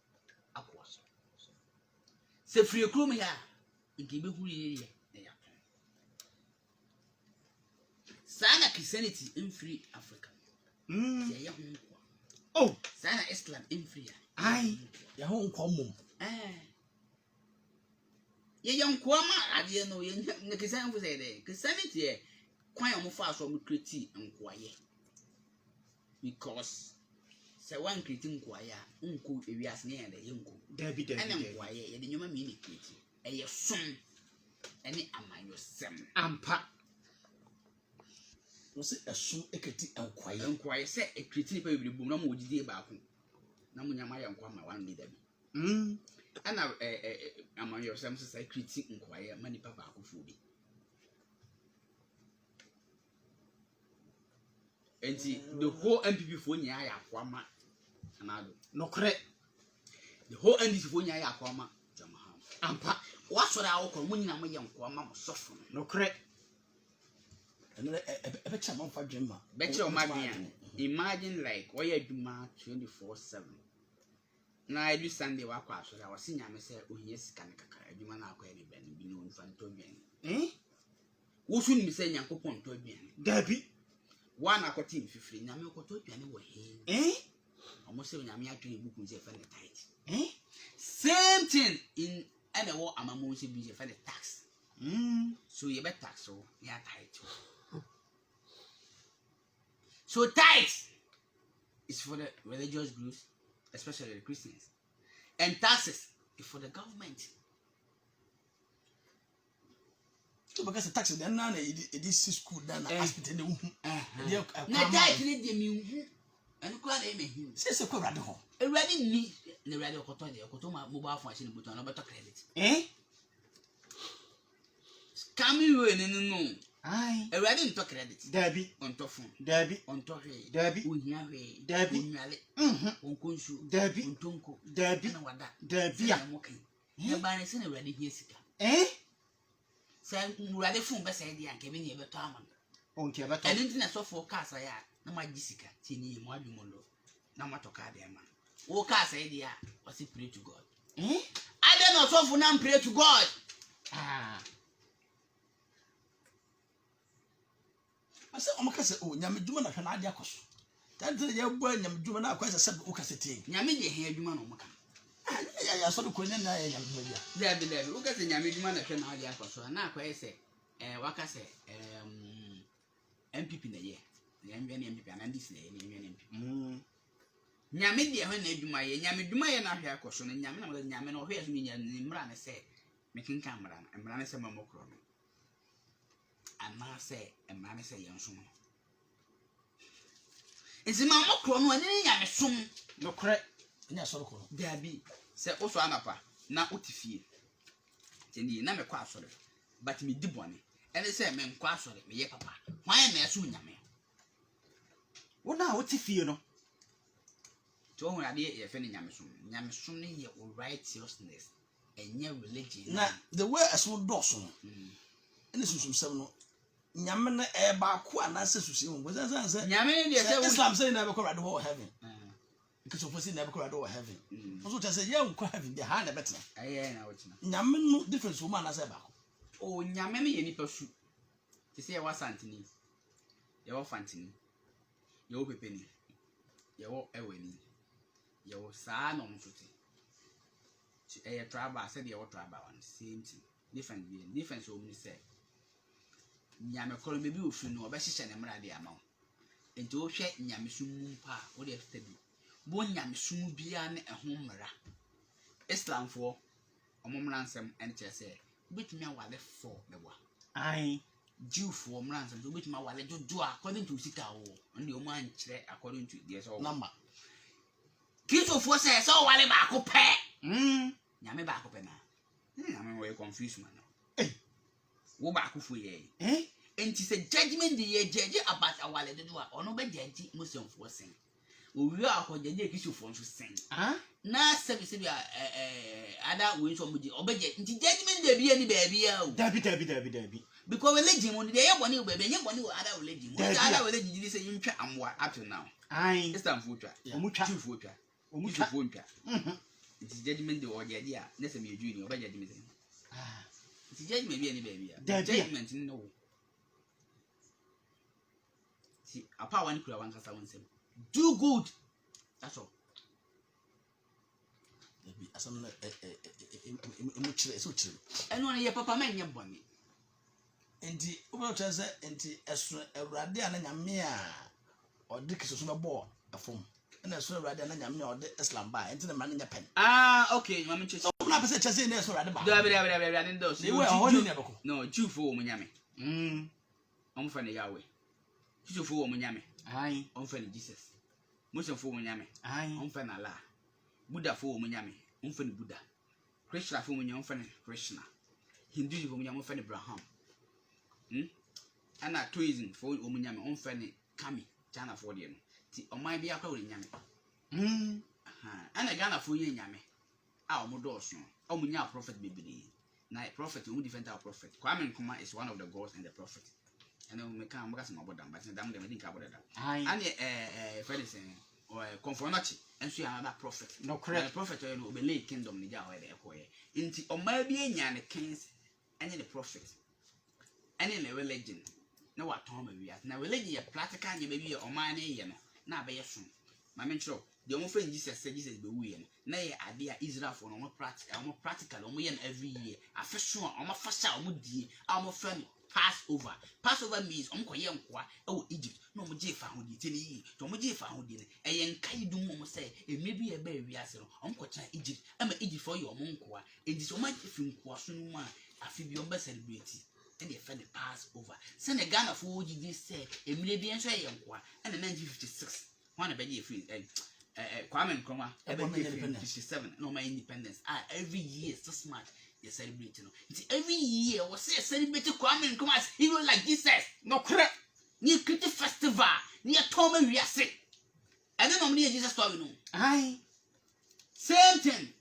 [SPEAKER 3] akwa se free krum ya nke be huri ye na ya sana Christianity in free Africa ye ye ho kwa
[SPEAKER 4] Oh,
[SPEAKER 3] sana Islam in free
[SPEAKER 4] aye.
[SPEAKER 1] Ya ho nkwamum.
[SPEAKER 3] Ye yankwama ade no ye nkesan fu say de Christianity e kwan o mo fa so mo create nkwaye because say one create nkwaye a nko ewiase ne ya de ye nko
[SPEAKER 4] Dabi.
[SPEAKER 3] ene nkwaye ye de nyoma mi ni create eye som ene amanyo sem
[SPEAKER 4] Ampa.
[SPEAKER 1] We say Esum Eketi Enkwaye.
[SPEAKER 3] nkwaye say e create ni pa bibiri bum na mo odide ba ko na mo nyama ye nkwama wan leader bi ana amanyo sem say create nkwaye mani papa akofo bi enti the whole MPP for nya ya akwama anado
[SPEAKER 4] No kre.
[SPEAKER 3] the whole NDC for nya ya akwama jamaha ampa wasoro awoko mo nyina mo ye nkwama mo sofo
[SPEAKER 4] No kre.
[SPEAKER 1] And ebe cha man fa dwemma.
[SPEAKER 3] beche o madwen imagine like why adwuma 24/7 na every Sunday wa kwa asoro a wose nyame se ohie sika ne kakara adwuma na akwa ebe ben bi no nfa ntodwen wo su ni se nyankopon ntodwen
[SPEAKER 4] Dabi.
[SPEAKER 3] one akoti mfifiri nyame okotodwen wo he omo se nyame atwe ebuku se fa ne tight same thing in any wo amamo se bi se fa ne tax so you bet tax so ya tight so tight is for the religious groups, especially the Christians, and taxes is for the government.
[SPEAKER 1] So because the tax then na it is school then hospital dey hu.
[SPEAKER 3] Na tight ni dey mi hu. Enu kwa dey me hu.
[SPEAKER 1] Say kwa rade ho.
[SPEAKER 3] Ewrade ni na ewrade okoto ma mobile phone ashini buton na better credit. Scamming we ni no.
[SPEAKER 4] Aye.
[SPEAKER 3] Ewrade nto credit.
[SPEAKER 4] Dabi.
[SPEAKER 3] Onto phone.
[SPEAKER 4] Dabi.
[SPEAKER 3] Onto hwe.
[SPEAKER 4] Dabi.
[SPEAKER 3] Ohia hwe.
[SPEAKER 4] Dabi.
[SPEAKER 3] Onwale. Onkonsu.
[SPEAKER 4] Dabi.
[SPEAKER 3] Ontonko.
[SPEAKER 4] Dabi.
[SPEAKER 3] Na wada.
[SPEAKER 4] Dabi.
[SPEAKER 3] Ya mokai. Ya ba ne se na ewrade hia sika. Say ewrade phone be say dia nke be ne beto amon.
[SPEAKER 4] Onke beto.
[SPEAKER 3] Eni nti na so for car say ya na magi sika ti ni mu adwumondo. Na matoka de ma. Wo car say dia o say pray to God. Ade no so for na pray to God.
[SPEAKER 1] I say omo kase o nyame dwuma na hwe na ade akoso. That day you boy nyame dwuma na akwasa se o kase tin.
[SPEAKER 3] Nyame je he adwuma no maka.
[SPEAKER 1] Ya so ko nya na ya nyame dwuma
[SPEAKER 3] bia. There wo kase nyame dwuma na hwe na ade akoso na akwai se waka se MPP na ye. Nyame ne MPP na ndi se ne nyame ne MPP. Nyame de he na adwuma ye nyame dwuma ye na hwe akoso na nyame na nyame na hwe so nya ni mra ne se mekinka mra ne se mamokro no. Ama say emane say yensom ezima mokro no ani nya mesom
[SPEAKER 1] no kre nya so ko
[SPEAKER 3] dabi say oso anapa na otifie teni na mekọ asore but me di bone ɛne sɛ me nkɔ asɔre meyɛ papa hwan na ɛso nyame
[SPEAKER 4] wona wo ti fie no
[SPEAKER 3] to ho ade yɛ fɛ ne nyame som ne yɛ righteousness ɛnyɛ religion
[SPEAKER 1] na the way ɛso dɔso no ɛne susum sɛm no nyame no ɛbaako anaasɛ susum ho sɛ
[SPEAKER 3] nyame ne deɛ sɛ
[SPEAKER 1] Islam sɛ na bɛkɔ rade hɔ heaven because of say na bɛkɔ rade hɔ heaven so tell say yɛ nkɔ heaven de ha na bɛtena
[SPEAKER 3] ɛyɛ na wɔtena
[SPEAKER 1] nyame no difference wo ma anaasɛ baako
[SPEAKER 3] o nyame ne yɛ nipa su te sɛ yɛwɔ asanteni yɛwɔ fanteni yɛwɔ pepeni yɛwɔ ɛwani yɛwɔ saa na ɔmo so te ɛyɛ tribal sɛdeɛ yɛwɔ tribal one same thing difference wɔ mu ne sɛ nyame kɔrɔ bebi ofiri no ɔbɛhyehyɛ ne mmara de ama wo nti wohwɛ nyame sum mu mpa a wode ɛfita bi bo nyame sum biara ne ɛho mmara islamfoɔ ɔmo mmara nsɛm ɛne kyerɛ sɛ wobɛtumi awale fɔ bɛboa
[SPEAKER 4] ai
[SPEAKER 3] Jewfoɔ mmara nsɛm sɛ wobɛtumi awale dodo a according to sika wɔ ɔno deɛ ɔmo ankyerɛ according to deɛ sɛ ɔwɔ
[SPEAKER 1] number
[SPEAKER 3] kristofoɔ sɛ sɛ ɔwale baako pɛ nyame baako pɛ na nyame wɔyɛ confuse man no wo baako fo yɛ enti sɛ judgment de yɛ judge about awale dodo a ɔno bɛ judge muslimfoɔ sen owie akɔ judge kristofoɔ nso sen na sɛbi ada we nso mo di obɛgye nti judgment de bia ni baabi o
[SPEAKER 4] dabi
[SPEAKER 3] because religion mo de yɛ bɔne o baabi yɛ bɔne o ada religion mo ada religion di sɛ yintwa amwa up to now
[SPEAKER 4] ai
[SPEAKER 3] islamfoɔ twa jewfoɔ twa kristofoɔ twa nti judgment de ɔjɛ di a na sɛ me edu ni obɛgye di me sɛ nti judgment bia ni baabi a judgment ni no si apa wani kura wan kasa wansem do good that's all
[SPEAKER 1] ebi asam na emu kyerɛ ɛsɛ kyerɛ
[SPEAKER 3] ɛno ne yɛ papa ma nyɛ bɔne
[SPEAKER 1] enti wobɛ kyerɛ sɛ enti ɛso awurade a na nyame a ɔde kisoso bɛbɔ ɛfom ɛna ɛso awurade a na nyame a ɔde islam ba enti na ma ne nyɛ pɛn
[SPEAKER 3] okay nyame kyerɛ
[SPEAKER 1] so wona pɛ sɛ kyerɛ sɛ ne ɛso awurade ba
[SPEAKER 3] dabi ne ndo
[SPEAKER 1] ne wo ɛhɔ ne bɛkɔ
[SPEAKER 3] no jewfo wɔ mo nyame ɔmo fa ne Yahweh kristofoɔ wɔ mo nyame
[SPEAKER 4] ai
[SPEAKER 3] ɔmo fa ne Jesus muslimfoɔ wɔ mo nyame
[SPEAKER 4] ai
[SPEAKER 3] ɔmo fa ne Allah buddhafoɔ wɔ mo nyame ɔmo fa ne Buddha Krishnafoɔ wɔ mo nyame ɔmo fa ne Krishna Hinduism wɔ mo nyame ɔmo fa ne Brahman ɛna Taoismfoɔ wɔ mo nyame ɔmo fa ne Kami Chinafoɔ deɛ no ti ɔman bi akɔ wɔ ne nyame ɛna Ghanafoɔ yɛ nyame a ɔmo dɔɔso ɔmo nya prophet bebree na prophet ɔmo different type of prophet Kwame Nkrumah is one of the gods and the prophet and then we can make some about them but them they didn't cover that and Fredison or Conformity and so another prophet
[SPEAKER 4] no correct
[SPEAKER 3] prophet or obey kingdom ni jaw there ko nti o ma bi nya ne kings and the prophet and in the religion na what tom we at na religion ya practical nya ba bi o ma na ye no na ba ye so ma me ntro the omo friend Jesus say Jesus be wu ye no na ye ade a Israel for no practical omo ye every year afeso omo fasa omo die omo friend Passover means koye nkoa e Egypt no mo je fa hodi tene yi to mo je fa hodi ne e ye nkai dum mo say e mebi e ba wiase no ko tena Egypt ama Egypt for your nkoa e di so ma fi nkoa so no ma afi bi on ba celebrate e dey fa the Passover Senegal na fo wogi di say e mire bi enso ye nkoa e na 1956 one be je free Kwame Nkrumah e be 57 no my independence every year 6 months they celebrate no every year we say celebrate Kwame Nkrumah as hero like Jesus no correct ni create festival ni atoma wiase and then omni Jesus story no
[SPEAKER 4] ai
[SPEAKER 3] same thing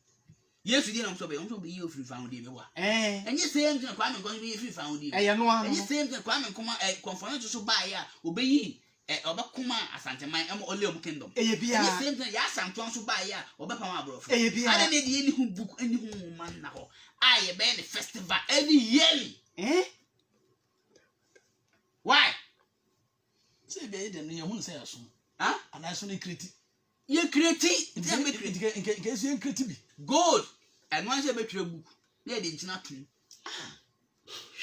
[SPEAKER 3] yes we dey am so be you free found dey me wa and you same thing Kwame Nkrumah be free found dey
[SPEAKER 4] no
[SPEAKER 3] and you same thing Kwame Nkrumah conference so buy ya obeyi obakuma asanteman am ole om kingdom
[SPEAKER 4] bia
[SPEAKER 3] and same thing ya asanton so buy ya obepam abrofo and then dey any hu book any hu man na ho I be the festival every yearly. Why?
[SPEAKER 1] Say be dey no hu say aso. And I so create.
[SPEAKER 3] You create
[SPEAKER 1] in case you create be.
[SPEAKER 3] Good. And once you be tire book, na dey ntina tun.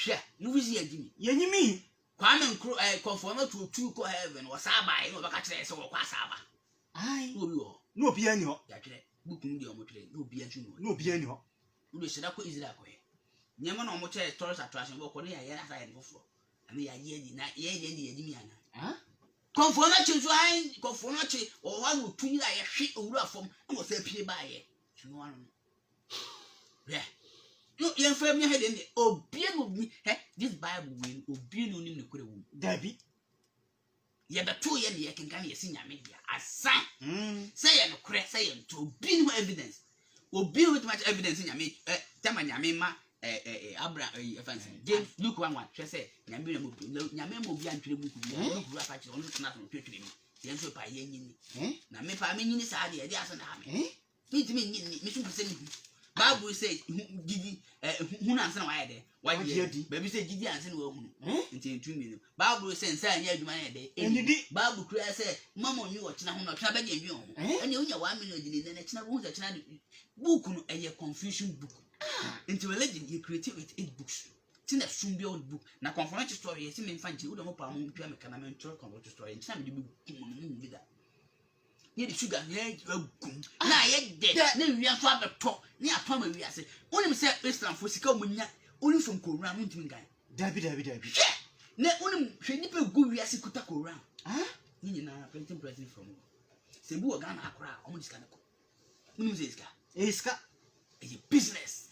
[SPEAKER 3] Hwe, no see agimi.
[SPEAKER 4] Yenyimi.
[SPEAKER 3] Kwame conform to two ko heaven was aba no baka kire say wo kwa saba.
[SPEAKER 4] Ai.
[SPEAKER 3] No bi ho.
[SPEAKER 4] No bi ani ho.
[SPEAKER 3] Ya kire. Book mu dey omo kire. No bi atu no.
[SPEAKER 4] No bi ani ho.
[SPEAKER 3] Udo sheda ko Israel ko he nyema na omo che tourist attraction bo ko ne ya na side foforo ana ya ye di na ye di ndi yedimi ana konfo na che so an konfo na che o wa no tuni la ye hwe owura afom na mo sa pie ba ye tunu anu no ye mfa mi he de obie no bi this Bible will obi no nim ne kure wo.
[SPEAKER 4] Dabi.
[SPEAKER 3] Ye beto ye ne ye kenkan ye si nyame dia. Asan. Say ye no kure, say ye to obi no evidence. Obi with much evidence nyame tema nyame ma Abraham fancy. James Luke 1:1 hwe say nyame na mo nyame mo obi antwere buku bi. Luke ru afa che onu tuna so twetwere mi. Ye nso pa ye nyini. Na me pa me nyini sa de ye de aso na ha me. Me timi nyini me so pese ni. Bible say gidi hunu anse na why de why di baby say gidi anse na hunu nti ntumi no Bible say nsa anya adwuma na de
[SPEAKER 4] enidi
[SPEAKER 3] Bible kura say mama onyi wo kina ho na kina ba de nwi ho ene onya 1 million di ne na kina wo za kina book no eye confusion book nti religion he created with 8 books tina sumbi old book na confirmation story yesi me mfa nti wo de mo pa mo mpia me kana me ntro confirmation story nti na me de book mo bi da ye the sugar ye agum na ye de na wian so abeto ni atom ma wiase onim se Islam fo sika omunya onim from Quran mo ntimi gan
[SPEAKER 4] dabi
[SPEAKER 3] na onim hwe nipa gu wiase kuta Quran ni nyina painting president from se bu Ghana akora omo disika ne ko onim se iska is a business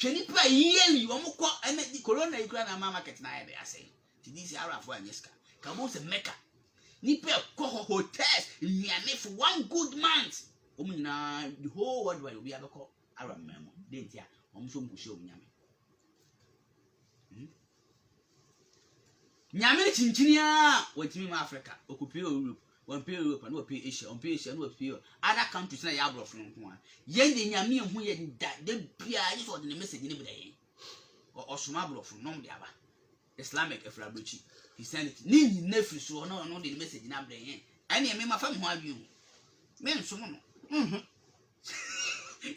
[SPEAKER 3] hwe nipa yearly omo ko ene di corona ikura na market na ye be ase ti this arab for anyeska ka mo se meka nipa ko hotel nyame for 1 good month omuna the whole world wide obi abeko aram memo dey ntia omso mpushi omnyame nyame chinchinia watimi ma Africa okupi Europe one pay Europe and one pay Asia on pay Asia no pay other countries na ya abroad no nko a ye de nyame hu ye da de bia ye so de message ni bida ye osuma abroad no de aba Islamic efrabuchi he sent it ni nefi so no the message na bida ye ani me ma fam ho abiu me nso no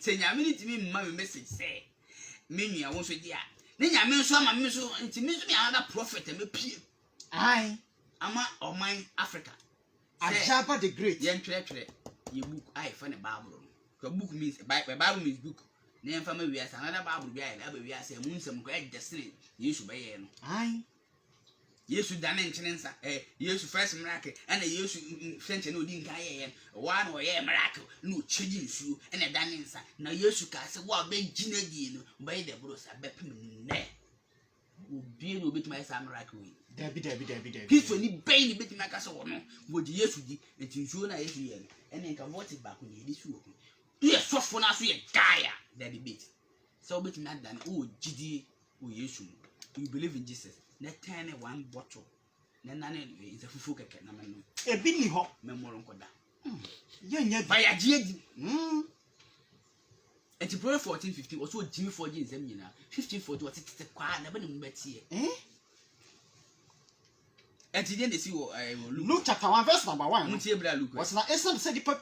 [SPEAKER 3] se nyame ni timi mma me message say me nua wo so dia ni nyame nso ama me so nti me so me another prophet me pie
[SPEAKER 4] ai
[SPEAKER 3] ama oman Africa
[SPEAKER 4] Ajaba the great
[SPEAKER 3] ye ntwetwe ye book ai fa ne Bible no book means Bible means book na en fa ma wiase another Bible bi ai na ba wiase mu nsem ko e destiny Yesu be ye no
[SPEAKER 4] ai
[SPEAKER 3] Yesu dane nkyene Yesu first miracle and Yesu sent no di nka ye wa na ye miracle no chiji nsuo na dane nsa na Yesu ka se wa be gina di no ba ye de bro sa be pem ne obi no obi tuma sa miracle we
[SPEAKER 4] dabi
[SPEAKER 3] Kristo ni be ni betima ka se wo no wo di Yesu di enti nsuo na Yesu ye no ene nka vote back ni edi suo ko ye sofo na so ye gaia dabi bit so betima dane o gidi o Yesu you believe in Jesus na turn one bottle na nane is a fufu keke na menu
[SPEAKER 4] ebi ni ho
[SPEAKER 3] memoro nkoda
[SPEAKER 4] ye nya
[SPEAKER 3] ba ya die di enti pro 1450 was so Jimmy 4 jeans em nyina 1540 was tete kwa na ba ne mbati enti je ndesi wo
[SPEAKER 4] Luke chapter 1 verse number 1
[SPEAKER 3] munti ebra Luke
[SPEAKER 4] was na esam se nipa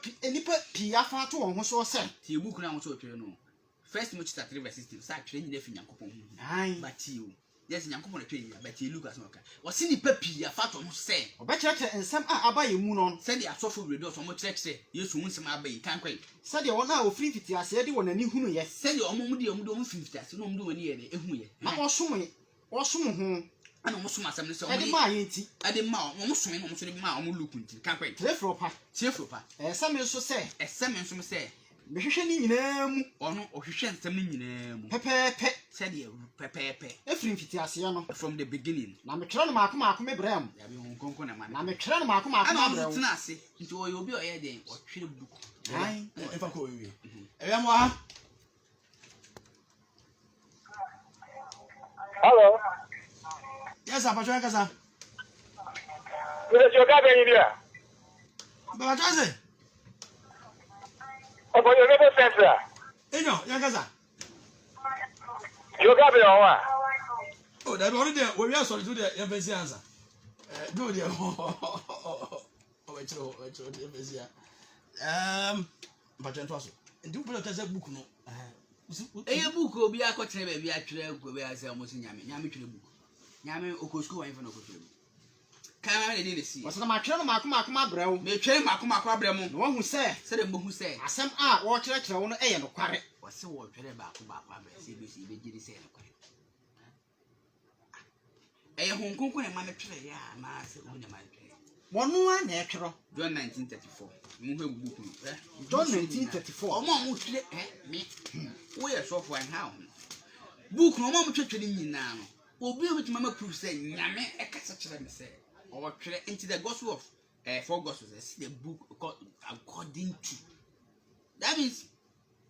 [SPEAKER 4] pi afa to won ho so se
[SPEAKER 3] ti book na wo so twere no first Timothy chapter 3 verse 16 sa twere nyina fi Nyankopɔn
[SPEAKER 4] ai
[SPEAKER 3] bati o yes Nyankopɔn twere ya bati Luke aso ka was nipa pi afa to ho se
[SPEAKER 4] obekireke ensem a abaye mu no
[SPEAKER 3] se de asofo redo so mo kyerɛkyerɛ Yesu nsem abayi kan kwai
[SPEAKER 4] se de wona ofiri fiti ase de wona ni hunu ye
[SPEAKER 3] se de omo de 50 ase no omo de wani ye de ehu ye
[SPEAKER 4] na osum ho
[SPEAKER 3] ana omo som asɛm ne se
[SPEAKER 4] omo de ma ye nti
[SPEAKER 3] ade ma omo som no omo so de ma omo look nti kan kwai
[SPEAKER 4] telefro pa esam so se
[SPEAKER 3] esam nso se
[SPEAKER 4] mehwehwe ni nyina mu
[SPEAKER 3] ono ohwehwe nsɛm ni nyina mu
[SPEAKER 4] pepepe
[SPEAKER 3] se de pepepe
[SPEAKER 4] efiri fiti ase no
[SPEAKER 3] from the beginning
[SPEAKER 4] na metwere no maako mebram
[SPEAKER 3] ya bi hon konko na man
[SPEAKER 4] na metwere no maako
[SPEAKER 3] ana
[SPEAKER 4] mebram
[SPEAKER 3] omo tena ase nti oyo obi oyɛ den otwere book
[SPEAKER 4] ai
[SPEAKER 1] efa ko wi eya mo ha
[SPEAKER 5] Hello.
[SPEAKER 1] yes apa chwa kasa
[SPEAKER 5] Ile joka be ni dia.
[SPEAKER 1] baba chase
[SPEAKER 5] O bo yo lebo sense.
[SPEAKER 1] enyo ya kasa
[SPEAKER 5] Joka be o wa.
[SPEAKER 1] oh that one there we are sorry to the embassy answer do there oh we chiro the embassy but then twaso ndu pelo tase book no
[SPEAKER 3] eye book obi akɔtene ba bi atwere agu ba asɛ mo so nyame twere book nyame okosku wan fa no okotwere book kan na de si
[SPEAKER 4] was na matwere no maako mabram
[SPEAKER 3] me twere mako abrɛ mo
[SPEAKER 4] na wahu se
[SPEAKER 3] de mo hu sɛ
[SPEAKER 4] asem a wo kyerɛkyerɛ wo no eye no kware
[SPEAKER 3] wɔse wɔ twere baako abrɛ sɛ be si be giri sɛ no kware eye honkonko na ma me twere ya na sɛ wo na ma twere
[SPEAKER 4] wono a na etwero
[SPEAKER 3] John 1934 mo hu book no
[SPEAKER 4] John 1934
[SPEAKER 3] omo twere me wo yɛ sɔfo an ha book no omo twetwe ni nyina no obi o bituma prove say nyame e kasa kire me say or twerɛ into the gospel of four gospels the book called according to. That means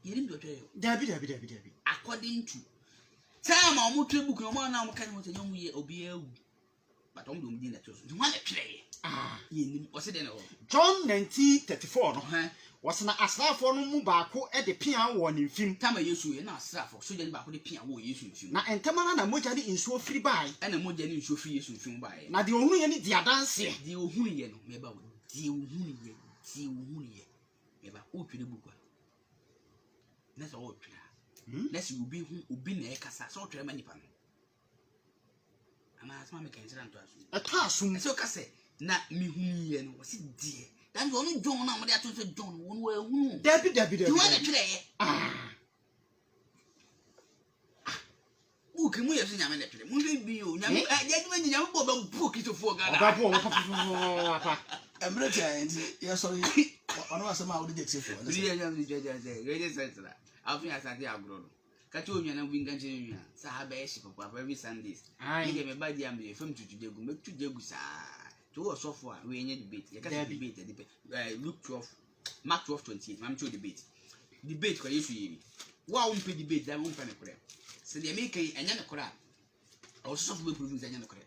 [SPEAKER 3] you didn't do it.
[SPEAKER 4] Dabi.
[SPEAKER 3] According to time I want to book no man now can want to know ye obi but I'm doing that to one play. You was it
[SPEAKER 4] John 19:34 no was na asrafo no mu baako e de pia wɔ ne mfim
[SPEAKER 3] time Yesu na asrafo so je baako de pia wɔ Yesu mfim
[SPEAKER 4] na entema na mogya de nsuo firi bae
[SPEAKER 3] na mogya ne nsuo firi Yesu mfim bae
[SPEAKER 4] na de ohunu ye ne di adanse
[SPEAKER 3] de ohunu ye no meba wo de ohunu ye meba o twere bukwa na so o twere na si obi na e kasa so o twere ma nipa no ama asma me kan sira nto
[SPEAKER 4] asu
[SPEAKER 3] so kase na mihunu ye no wasi die dan only John na mo de ato so John won wa hunu
[SPEAKER 4] dabi
[SPEAKER 3] you want to twere book mu ye so nyame na twere mu hwe bi o nyame je nyame bo ba book to fo ga
[SPEAKER 4] da bo papa
[SPEAKER 1] emrete and yes sorry ono asema wo de xefo
[SPEAKER 3] ye nyame je ready sense afin asante agro no kati onwa na winga nche nwa sa ha ba yeshi papa every Sundays nge me ba dia me fam tutudegu me tutudegu sa to wo sofo a we enye debate ye ka debate Luke 12 Mark 12:28 mam cho debate kwa Yesu yemi wa wo mpe debate da wo mpe ne kore se de me kai enya ne kore a wo sofo be produce enya ne kore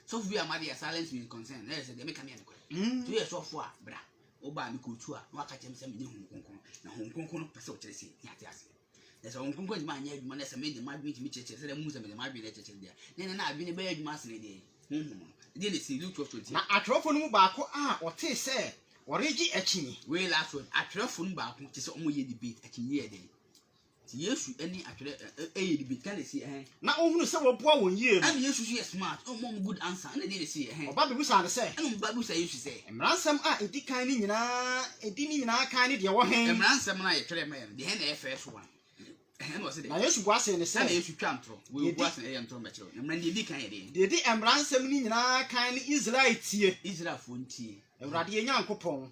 [SPEAKER 3] sofo bi amade ya silence with concern na se de me kam ya ne kore to ye sofo a bra wo ba mi ko tu a no aka chem se me ne honkonkon na honkonkon no pese wo kire se ya te ase so honkonkon ma anya adwuma na se me de ma adwuma mi cheche se de mu se me de ma adwuma cheche dia ne na adwuma be adwuma asene de de ne si Luke 12:28
[SPEAKER 4] na atwerɛfo no mu baako a ɔte sɛ ɔregi akini
[SPEAKER 3] we last one atwerɛfo no baako te sɛ ɔmo yɛ debate akini yɛ de ti Yesu ani atwerɛ ɛyɛ debate kan si
[SPEAKER 4] na ohunu sɛ wɔboa wɔn yie no
[SPEAKER 3] and Yesu so yɛ smart ɔmo good answer na de si
[SPEAKER 4] ɔba bebu sa ne sɛ
[SPEAKER 3] ɛno ba bu sa Yesu sɛ
[SPEAKER 4] mmaransɛm a edi kan ni nyinaa kan ni deɛ wɔ hen
[SPEAKER 3] mmaransɛm na yɛ twɛrɛ ma yɛ de hen na yɛ fɛ so one ɛno ɔsɛ de
[SPEAKER 4] na Yesu boase ne
[SPEAKER 3] na
[SPEAKER 4] sɛ
[SPEAKER 3] Yesu twa ntoro we boase na yɛ ntoro mɛkyerɛ mmran de di kan yɛ de
[SPEAKER 4] deɛ di mmaransɛm ni nyinaa kan ni Israel tie
[SPEAKER 3] Israelfo ntie
[SPEAKER 4] Awurade yɛ Nyankopɔn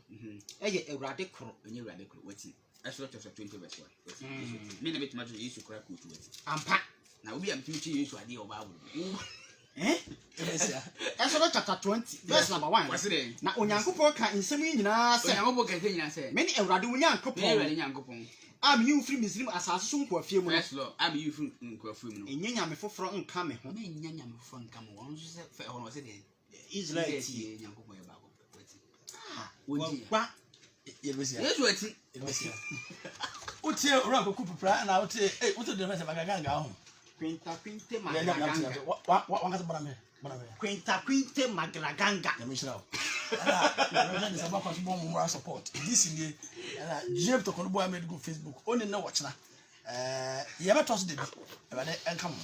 [SPEAKER 4] ɛyɛ Awurade koro
[SPEAKER 3] onye Awurade koro wati Exodus chapter 20:1 me na betima to Yesu kora ko to wati
[SPEAKER 4] ampa
[SPEAKER 3] na obi am timi chi Yesu ade oba awu
[SPEAKER 4] Exodus chapter 20 verse number 1
[SPEAKER 3] wasere
[SPEAKER 4] na Onyankopɔn ka nsɛm yi nyinaa sɛ
[SPEAKER 3] Onyankopɔn ka nyina sɛ
[SPEAKER 4] me ne Awurade wo Nyankopɔn
[SPEAKER 3] Nyankopɔn
[SPEAKER 4] a me yi firi Misrim asase so nkɔafie mu
[SPEAKER 3] yes Lord am you from nkɔafie mu no
[SPEAKER 4] enye nyame foforɔ nka me ho
[SPEAKER 3] me nya nyame foforɔ nka me wɔn so sɛ fɛ ɔno sɛ de
[SPEAKER 4] Israel tie
[SPEAKER 3] Nyankopɔn yɛ baako wati
[SPEAKER 1] wa yebesia
[SPEAKER 3] Yesu ati
[SPEAKER 1] utie ora ko kupra na utie utie de mesa bagaganga ho
[SPEAKER 4] kwinte
[SPEAKER 1] maglaganga wa ngata bana me
[SPEAKER 4] kwinte maglaganga
[SPEAKER 1] ya mishra na ni sabakwa so mo mo support this ni na jeb to kono boy me go Facebook oni na watch na ye beto so de bi e ba de enka mo